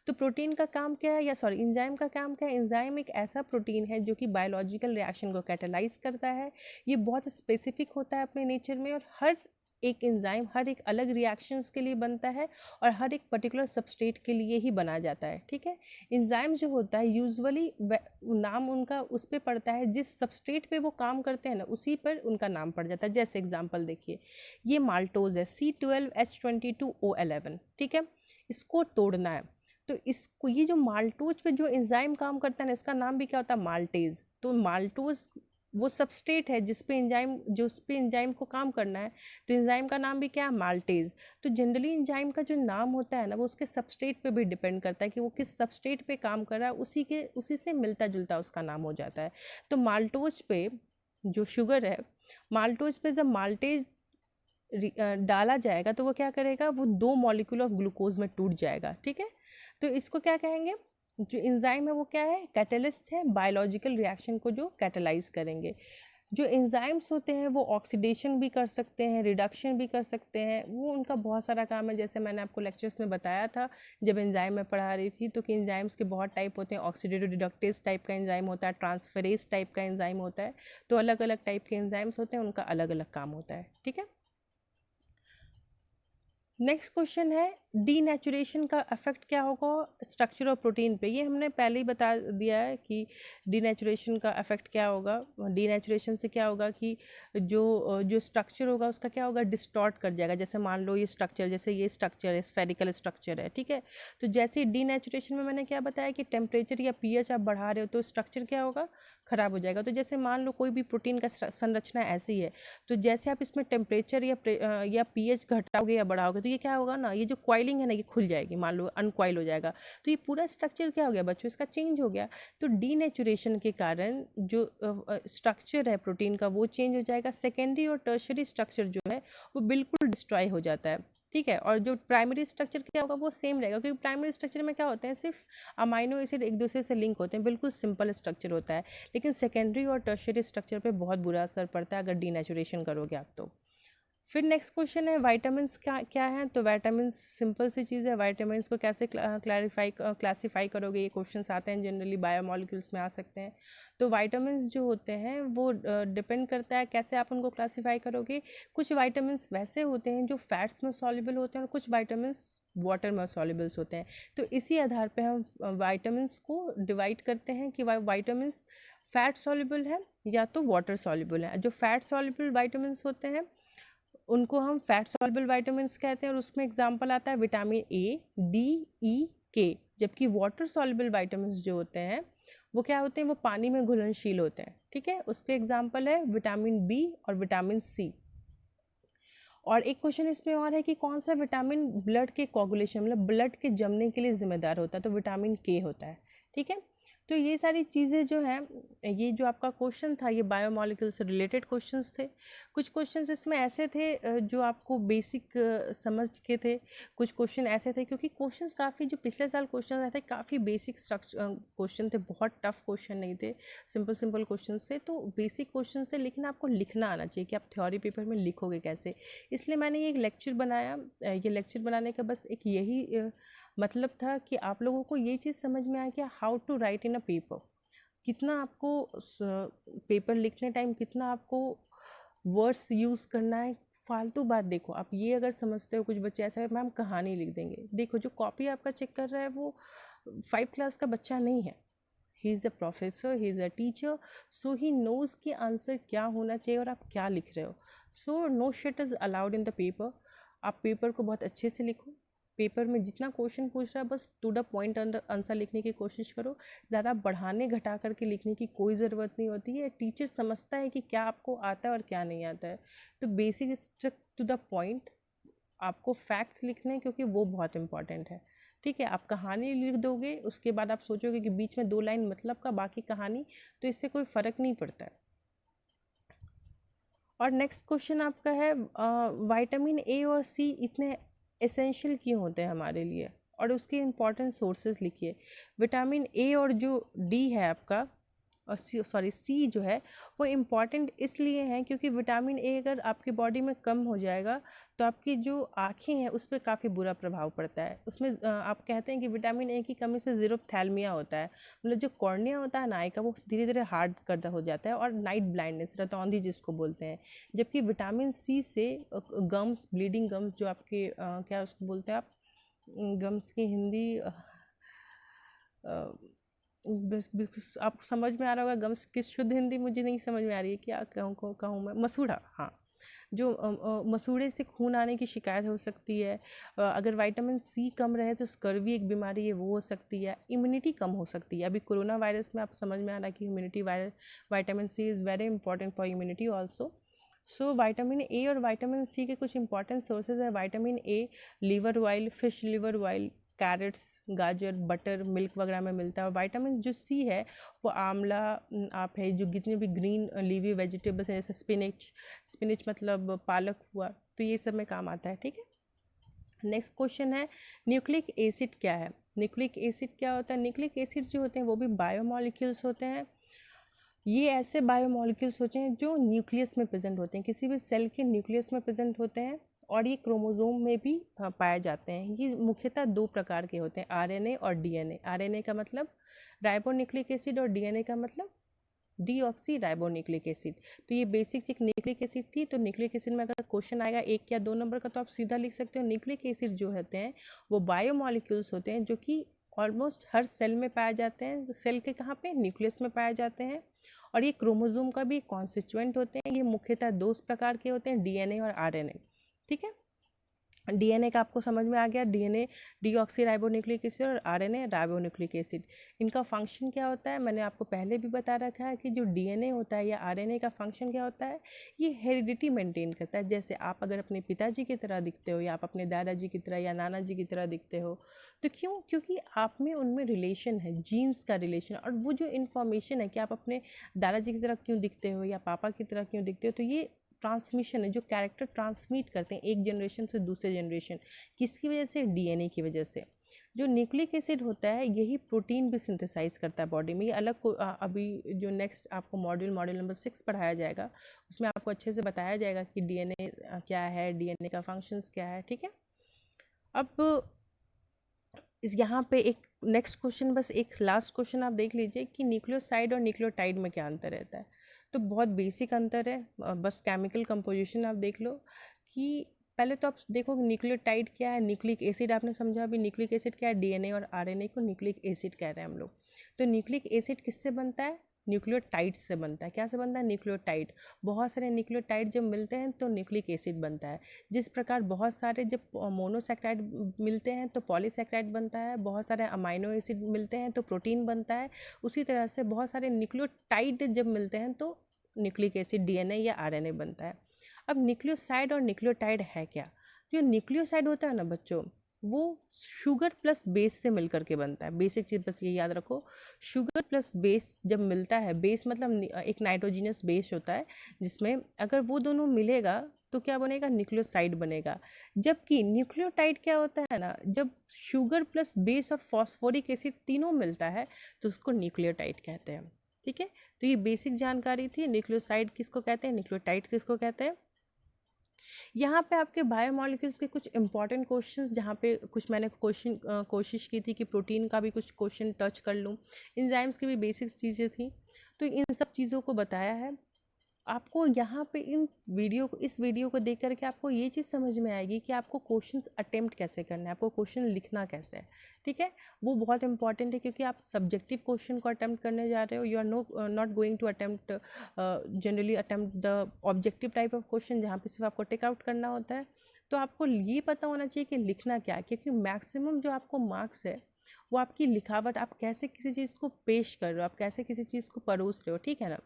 तो प्रोटीन का काम क्या है, या सॉरी एंजाइम का काम क्या है। एंजाइम एक ऐसा प्रोटीन है जो कि बायोलॉजिकल रिएक्शन को कैटेलाइज करता है। ये बहुत स्पेसिफिक होता है अपने नेचर में, और हर एक एंजाइम हर एक अलग रिएक्शंस के लिए बनता है, और हर एक पर्टिकुलर सबस्ट्रेट के लिए ही बना जाता है। ठीक है, एंजाइम जो होता है यूजुअली नाम उनका उस पर पड़ता है, जिस सबस्ट्रेट पे वो काम करते हैं ना, उसी पर उनका नाम पड़ जाता है। जैसे एग्जांपल देखिए, ये माल्टोज है, C12H22O11। ठीक है, इसको तोड़ना है, तो इसको, ये जो माल्टोज पे जो एंजाइम काम करता है ना, इसका नाम भी क्या होता है, माल्टेज। तो माल्टोज वो सबस्ट्रेट है जिस पे एंजाइम को काम करना है, तो एंजाइम का नाम भी क्या है, माल्टेज। तो जनरली एंजाइम का जो नाम होता है ना, वो उसके सबस्ट्रेट पे भी डिपेंड करता है कि वो किस सबस्ट्रेट पे काम कर रहा है, उसी से मिलता जुलता उसका नाम हो जाता है। तो माल्टोज पे जो शुगर है, माल्टोज पे जब माल्टेज डाला जाएगा तो वो क्या करेगा, वो 2 मॉलिक्यूल ऑफ ग्लूकोज में टूट जाएगा, ठीक है। तो इसको क्या कहेंगे, जो एंजाइम है वो क्या है, कैटलिस्ट है, बायोलॉजिकल रिएक्शन को जो कैटलाइज करेंगे। जो एंजाइम्स होते हैं वो ऑक्सीडेशन भी कर सकते हैं, रिडक्शन भी कर सकते हैं, वो उनका बहुत सारा काम है। जैसे मैंने आपको लेक्चर्स में बताया था जब एंजाइम में पढ़ा रही थी, तो कि एंजाइम्स के बहुत टाइप होते हैं, ऑक्सीडेटिव रिडक्टेज टाइप का एंजाइम होता है, ट्रांसफरेज टाइप का एंजाइम होता है। तो अलग अलग टाइप के एंजाइम्स होते हैं, उनका अलग अलग काम होता है, ठीक है। नेक्स्ट क्वेश्चन है, डीनेचुरेशन का इफेक्ट क्या होगा स्ट्रक्चर ऑफ प्रोटीन पे। ये हमने पहले ही बता दिया है कि डीनेचुरेशन का इफेक्ट क्या होगा। डीनेचुरेशन से क्या होगा कि जो स्ट्रक्चर होगा उसका क्या होगा, डिस्टॉर्ट कर जाएगा। जैसे मान लो ये स्ट्रक्चर, जैसे ये स्ट्रक्चर है, स्फेरिकल स्ट्रक्चर है, ठीक है। तो जैसे डीनेचुरेशन में मैंने क्या बताया कि टेम्परेचर या पीएच आप बढ़ा रहे हो तो स्ट्रक्चर क्या होगा, खराब हो जाएगा। तो जैसे मान लो कोई भी प्रोटीन का संरचना ऐसी है, तो जैसे आप इसमें टेम्परेचर या पीएच घटाओगे या बढ़ाओगे तो ये क्या होगा ना, ये जो क्वाइलिंग है ना ये खुल जाएगी, मान लो अनक्वाइल हो जाएगा, तो ये पूरा स्ट्रक्चर क्या हो गया बच्चों, इसका चेंज हो गया। तो डीनेचुरेशन के कारण जो स्ट्रक्चर है प्रोटीन का वो चेंज हो जाएगा। सेकेंडरी और टर्शरी स्ट्रक्चर जो है वो बिल्कुल डिस्ट्रॉय हो जाता है, ठीक है। और जो प्राइमरी स्ट्रक्चर क्या होगा वो सेम रहेगा, क्योंकि प्राइमरी स्ट्रक्चर में क्या होते हैं, सिर्फ अमाइनो एसिड एक दूसरे से लिंक होते हैं, बिल्कुल सिंपल स्ट्रक्चर होता है। लेकिन सेकेंडरी और टर्शरी स्ट्रक्चर पे बहुत बुरा असर पड़ता है अगर डीनेचुरेशन करोगे आप तो। फिर नेक्स्ट क्वेश्चन है, वाइटामिन क्या क्या हैं। तो वाइटामिन सिंपल सी चीज़ है, वाइटामिन को कैसे क्लासीफाई करोगे, ये क्वेश्चंस आते हैं जनरली, बायोमॉलिक्यूल्स में आ सकते हैं। तो वाइटामिन जो होते हैं वो डिपेंड करता है कैसे आप उनको क्लासीफाई करोगे। कुछ वाइटामिन वैसे होते हैं जो फैट्स में सॉल्युबल होते हैं और कुछ वाइटामिन वाटर में सॉल्युबल्स होते हैं। तो इसी आधार पे हम वाइटामिन को डिवाइड करते हैं कि वाइटामिन फैट सॉल्युबल है या तो वाटर सॉल्युबल है। जो फैट सॉल्युबल वाइटामिन होते हैं उनको हम फैट सॉल्युबल वाइटामिन कहते हैं, और उसमें एग्जांपल आता है विटामिन ए, डी, ई, के। जबकि वाटर सॉल्युबल वाइटामिन जो होते हैं वो क्या होते हैं, वो पानी में घुलनशील होते हैं, ठीक है। उसके एग्जांपल है विटामिन बी और विटामिन सी। और एक क्वेश्चन इसमें और है कि कौन सा विटामिन ब्लड के कोगुलेशन मतलब ब्लड के जमने के लिए जिम्मेदार होता है, तो विटामिन के होता है, ठीक है। तो ये सारी चीज़ें जो हैं, ये जो आपका क्वेश्चन था ये बायोमॉलिक्यूल से रिलेटेड क्वेश्चंस थे। कुछ क्वेश्चंस इसमें ऐसे थे जो आपको बेसिक समझ के थे, कुछ क्वेश्चन ऐसे थे क्योंकि क्वेश्चंस काफ़ी जो पिछले साल क्वेश्चन आए थे काफ़ी बेसिक स्ट्रक्चर क्वेश्चन थे, बहुत टफ क्वेश्चन नहीं थे, सिंपल सिंपल क्वेश्चन थे। तो बेसिक क्वेश्चन से लेकिन आपको लिखना आना चाहिए कि आप थ्योरी पेपर में लिखोगे कैसे। इसलिए मैंने ये एक लेक्चर बनाया। ये लेक्चर बनाने का बस एक यही मतलब था कि आप लोगों को ये चीज़ समझ में आए कि how to write in a paper, कितना आपको पेपर लिखने टाइम कितना आपको वर्ड्स यूज़ करना है। फालतू बात देखो, आप ये अगर समझते हो, कुछ बच्चे ऐसा है मैम कहानी लिख देंगे, देखो जो कॉपी आपका चेक कर रहा है वो 5 क्लास का बच्चा नहीं है, he is a professor, he is a teacher, so he knows कि आंसर क्या होना चाहिए और आप क्या लिख रहे हो। So no shit is allowed in the paper. आप पेपर को बहुत अच्छे से लिखो, पेपर में जितना क्वेश्चन पूछ रहा है बस टू द पॉइंट आंसर लिखने की कोशिश करो। ज़्यादा बढ़ाने घटा करके लिखने की कोई ज़रूरत नहीं होती है। टीचर समझता है कि क्या आपको आता है और क्या नहीं आता है। तो basic stick to the point आपको फैक्ट्स लिखने हैं क्योंकि वो बहुत इंपॉर्टेंट है, ठीक है। आप कहानी लिख दोगे उसके बाद आप सोचोगे कि बीच में 2 लाइन मतलब का बाकी कहानी, तो इससे कोई फ़र्क नहीं पड़ता है। और नेक्स्ट क्वेश्चन आपका है, विटामिन ए और सी इतने एसेंशियल क्यों होते हैं हमारे लिए, और उसके इम्पॉर्टेंट सोर्सेज लिखिए। विटामिन ए और जो डी है आपका, और सी जो है वो इम्पॉर्टेंट इसलिए हैं क्योंकि विटामिन ए अगर आपकी बॉडी में कम हो जाएगा तो आपकी जो आँखें हैं उस पर काफ़ी बुरा प्रभाव पड़ता है। उसमें आप कहते हैं कि विटामिन ए की कमी से ज़ीरोफ्थैल्मिया होता है, मतलब जो कॉर्निया होता है ना आई का, वो धीरे धीरे हार्ड करता हो जाता है, और नाइट ब्लाइंडनेस, रतौंधी जिसको बोलते हैं। जबकि विटामिन सी से गम्स, ब्लीडिंग गम्स जो आपके क्या उसको बोलते हैं आप, गम्स की हिंदी आपको समझ में आ रहा होगा, गम्स की शुद्ध हिंदी मुझे नहीं समझ में आ रही है, क्या कहूँ मैं, मसूड़ा, हाँ। जो मसूड़े से खून आने की शिकायत हो सकती है। अगर विटामिन सी कम रहे तो स्कर्वी एक बीमारी है वो हो सकती है। इम्यूनिटी कम हो सकती है, अभी कोरोना वायरस में आप समझ में आ रहा है कि immunity vitamin C is very important for immunity also. So vitamin A और विटामिन सी के कुछ इंपॉर्टेंट सोर्सेज है। Vitamin A liver oil, fish liver oil, carrots, गाजर, बटर, मिल्क वगैरह में मिलता है। और विटामिन जो सी है वो आंवला आप है, जो जितने भी ग्रीन लीवी वेजिटेबल्स हैं जैसे स्पिनिच मतलब पालक हुआ, तो ये सब में काम आता है। ठीक है, नेक्स्ट क्वेश्चन है न्यूक्लिक एसिड क्या है। न्यूक्लिक एसिड क्या होता है? न्यूक्लिक एसिड जो होते हैं वो भी बायोमॉलिक्यूल्स होते हैं। ये ऐसे बायोमॉलिक्यूल्स होते हैं जो न्यूक्लियस में प्रेजेंट होते हैं, किसी भी सेल के न्यूक्लियस में प्रेजेंट होते हैं, और ये क्रोमोसोम में भी पाए जाते हैं। ये मुख्यतः दो प्रकार के होते हैं, आरएनए और डीएनए। आरएनए का मतलब राइबोन्यूक्लिक एसिड और डीएनए का मतलब डीऑक्सी राइबोन्यूक्लिक एसिड। तो ये बेसिक एक न्यूक्लिक एसिड थी। तो न्यूक्लिक एसिड में अगर क्वेश्चन आएगा 1 या 2 नंबर का तो आप सीधा लिख सकते हो। न्यूक्लिक एसिड जो होते हैं वो बायोमॉलिक्यूल्स होते हैं जो कि ऑलमोस्ट हर सेल में पाए जाते हैं। सेल के कहाँ पे? न्यूक्लियस में पाए जाते हैं। और ये क्रोमोसोम का भी कॉन्स्टिट्यूएंट होते हैं। ये मुख्यतः दो प्रकार के होते हैं, डीएनए और आरएनए। ठीक है, डीएनए का आपको समझ में आ गया, डीएनए डीऑक्सी राइबोन्यूक्लिक एसिड और आरएनए राइबोन्यूक्लिक एसिड। इनका फंक्शन क्या होता है मैंने आपको पहले भी बता रखा है कि जो डीएनए होता है या आरएनए का फंक्शन क्या होता है, ये हेरिडिटी मेंटेन करता है। जैसे आप अगर अपने पिताजी की तरह दिखते हो या आप अपने दादाजी की तरह या नाना जी की तरह दिखते हो, तो क्यों? क्योंकि आप में उनमें रिलेशन है, जीन्स का रिलेशन। और वो जो इन्फॉर्मेशन है कि आप अपने दादाजी की तरह क्यों दिखते हो या पापा की तरह क्यों दिखते हो, तो ये ट्रांसमिशन है, जो कैरेक्टर ट्रांसमिट करते हैं एक जनरेशन से दूसरे जनरेशन, किसकी वजह से? डीएनए की वजह से। जो न्यूक्लिक एसिड होता है यही प्रोटीन भी सिंथेसाइज करता है बॉडी में। ये अलग अभी जो नेक्स्ट आपको मॉड्यूल नंबर 6 पढ़ाया जाएगा उसमें आपको अच्छे से बताया जाएगा कि डीएनए क्या है, डीएनए का फंक्शंस क्या है। ठीक है, अब इस यहाँ पे एक नेक्स्ट क्वेश्चन, बस एक लास्ट क्वेश्चन आप देख लीजिए कि न्यूक्लियोसाइड और न्यूक्लियोटाइड में क्या अंतर रहता है। तो बहुत बेसिक अंतर है, बस केमिकल कंपोजिशन आप देख लो कि पहले तो आप देखो न्यूक्लियोटाइड क्या है, न्यूक्लिक एसिड आपने समझा अभी, न्यूक्लिक एसिड क्या है? डीएनए और आरएनए को न्यूक्लिक एसिड कह रहे हैं हम लोग। तो न्यूक्लिक एसिड किससे बनता है? न्यूक्लियोटाइड से बनता है। क्या से बनता है? न्यूक्लियोटाइड। बहुत सारे न्यूक्लियोटाइड जब मिलते हैं तो न्यूक्लिक एसिड बनता है। जिस प्रकार बहुत सारे जब मोनोसैकेराइड मिलते हैं तो पॉलीसैकेराइड बनता है, बहुत सारे अमाइनो एसिड मिलते हैं तो प्रोटीन बनता है, उसी तरह से बहुत सारे न्यूक्लियोटाइड जब मिलते हैं तो न्यूक्लिक एसिड, डीएनए या आरएनए बनता है। अब न्यूक्लियोसाइड और न्यूक्लियोटाइड है क्या? जो न्यूक्लियोसाइड होता है ना बच्चों, वो शुगर प्लस बेस से मिलकर के बनता है। बेसिक चीज़ बस ये याद रखो, शुगर प्लस बेस जब मिलता है, बेस मतलब एक नाइट्रोजिनस बेस होता है जिसमें अगर वो दोनों मिलेगा तो क्या बनेगा? न्यूक्लियोसाइड बनेगा। जबकि न्यूक्लियोटाइड क्या होता है ना, जब शुगर प्लस बेस और फॉस्फोरिक एसिड तीनों मिलता है तो उसको न्यूक्लियोटाइड कहते हैं। ठीक है, तो ये बेसिक जानकारी थी। न्यूक्लियोसाइड किसको कहते हैं, न्यूक्लियोटाइड किसको कहते हैं। यहाँ पे आपके बायोमॉलिक्यूल्स के कुछ इंपॉर्टेंट क्वेश्चंस, जहाँ पे कुछ मैंने कोशिश की थी कि प्रोटीन का भी कुछ क्वेश्चन टच कर लूँ, एंजाइम्स की भी बेसिक चीज़ें थी, तो इन सब चीज़ों को बताया है आपको। यहाँ पे इस वीडियो को देख करके आपको ये चीज़ समझ में आएगी कि आपको क्वेश्चंस अटेम्प्ट कैसे करना है, आपको क्वेश्चन लिखना कैसे है। ठीक है, वो बहुत इंपॉर्टेंट है क्योंकि आप सब्जेक्टिव क्वेश्चन को अटेम्प्ट करने जा रहे हो। You are not going to attempt generally attempt the objective type of question जहाँ पे सिर्फ आपको टेक आउट करना होता है। तो आपको ये पता होना चाहिए कि लिखना क्या है, क्योंकि मैक्सिमम जो आपको मार्क्स है वो आपकी लिखावट, आप कैसे किसी चीज़ को पेश कर रहे हो, आप कैसे किसी चीज़ को परोस रहे हो। ठीक है ना,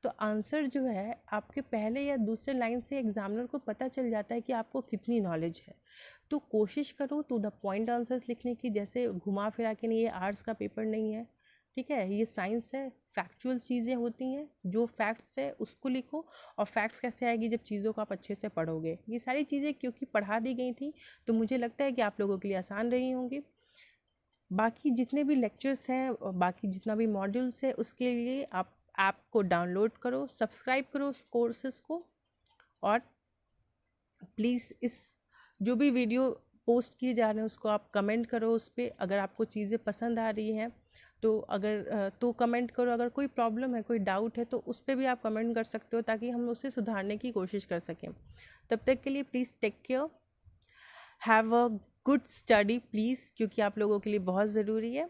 तो आंसर जो है आपके पहले या दूसरे लाइन से एग्जामिनर को पता चल जाता है कि आपको कितनी नॉलेज है। तो कोशिश करो टू द पॉइंट आंसर्स लिखने की, जैसे घुमा फिरा के नहीं। ये आर्ट्स का पेपर नहीं है, ठीक है, ये साइंस है। फैक्चुअल चीज़ें होती हैं, जो फैक्ट्स है उसको लिखो। और फैक्ट्स कैसे आएगी? जब चीज़ों को आप अच्छे से पढ़ोगे। ये सारी चीज़ें क्योंकि पढ़ा दी गई थी तो मुझे लगता है कि आप लोगों के लिए आसान रही होंगी। बाकी जितने भी लेक्चर्स हैं और बाकी जितना भी मॉड्यूल्स है उसके लिए आप ऐप को डाउनलोड करो, सब्सक्राइब करो उस कोर्सेज़ को। और प्लीज़ इस जो भी वीडियो पोस्ट किए जा रहे हैं उसको आप कमेंट करो उस पर, अगर आपको चीज़ें पसंद आ रही हैं तो तो कमेंट करो। अगर कोई प्रॉब्लम है, कोई डाउट है तो उस पर भी आप कमेंट कर सकते हो ताकि हम उसे सुधारने की कोशिश कर सकें। तब तक के लिए please take care, have a good study please, क्योंकि आप लोगों के लिए बहुत ज़रूरी है।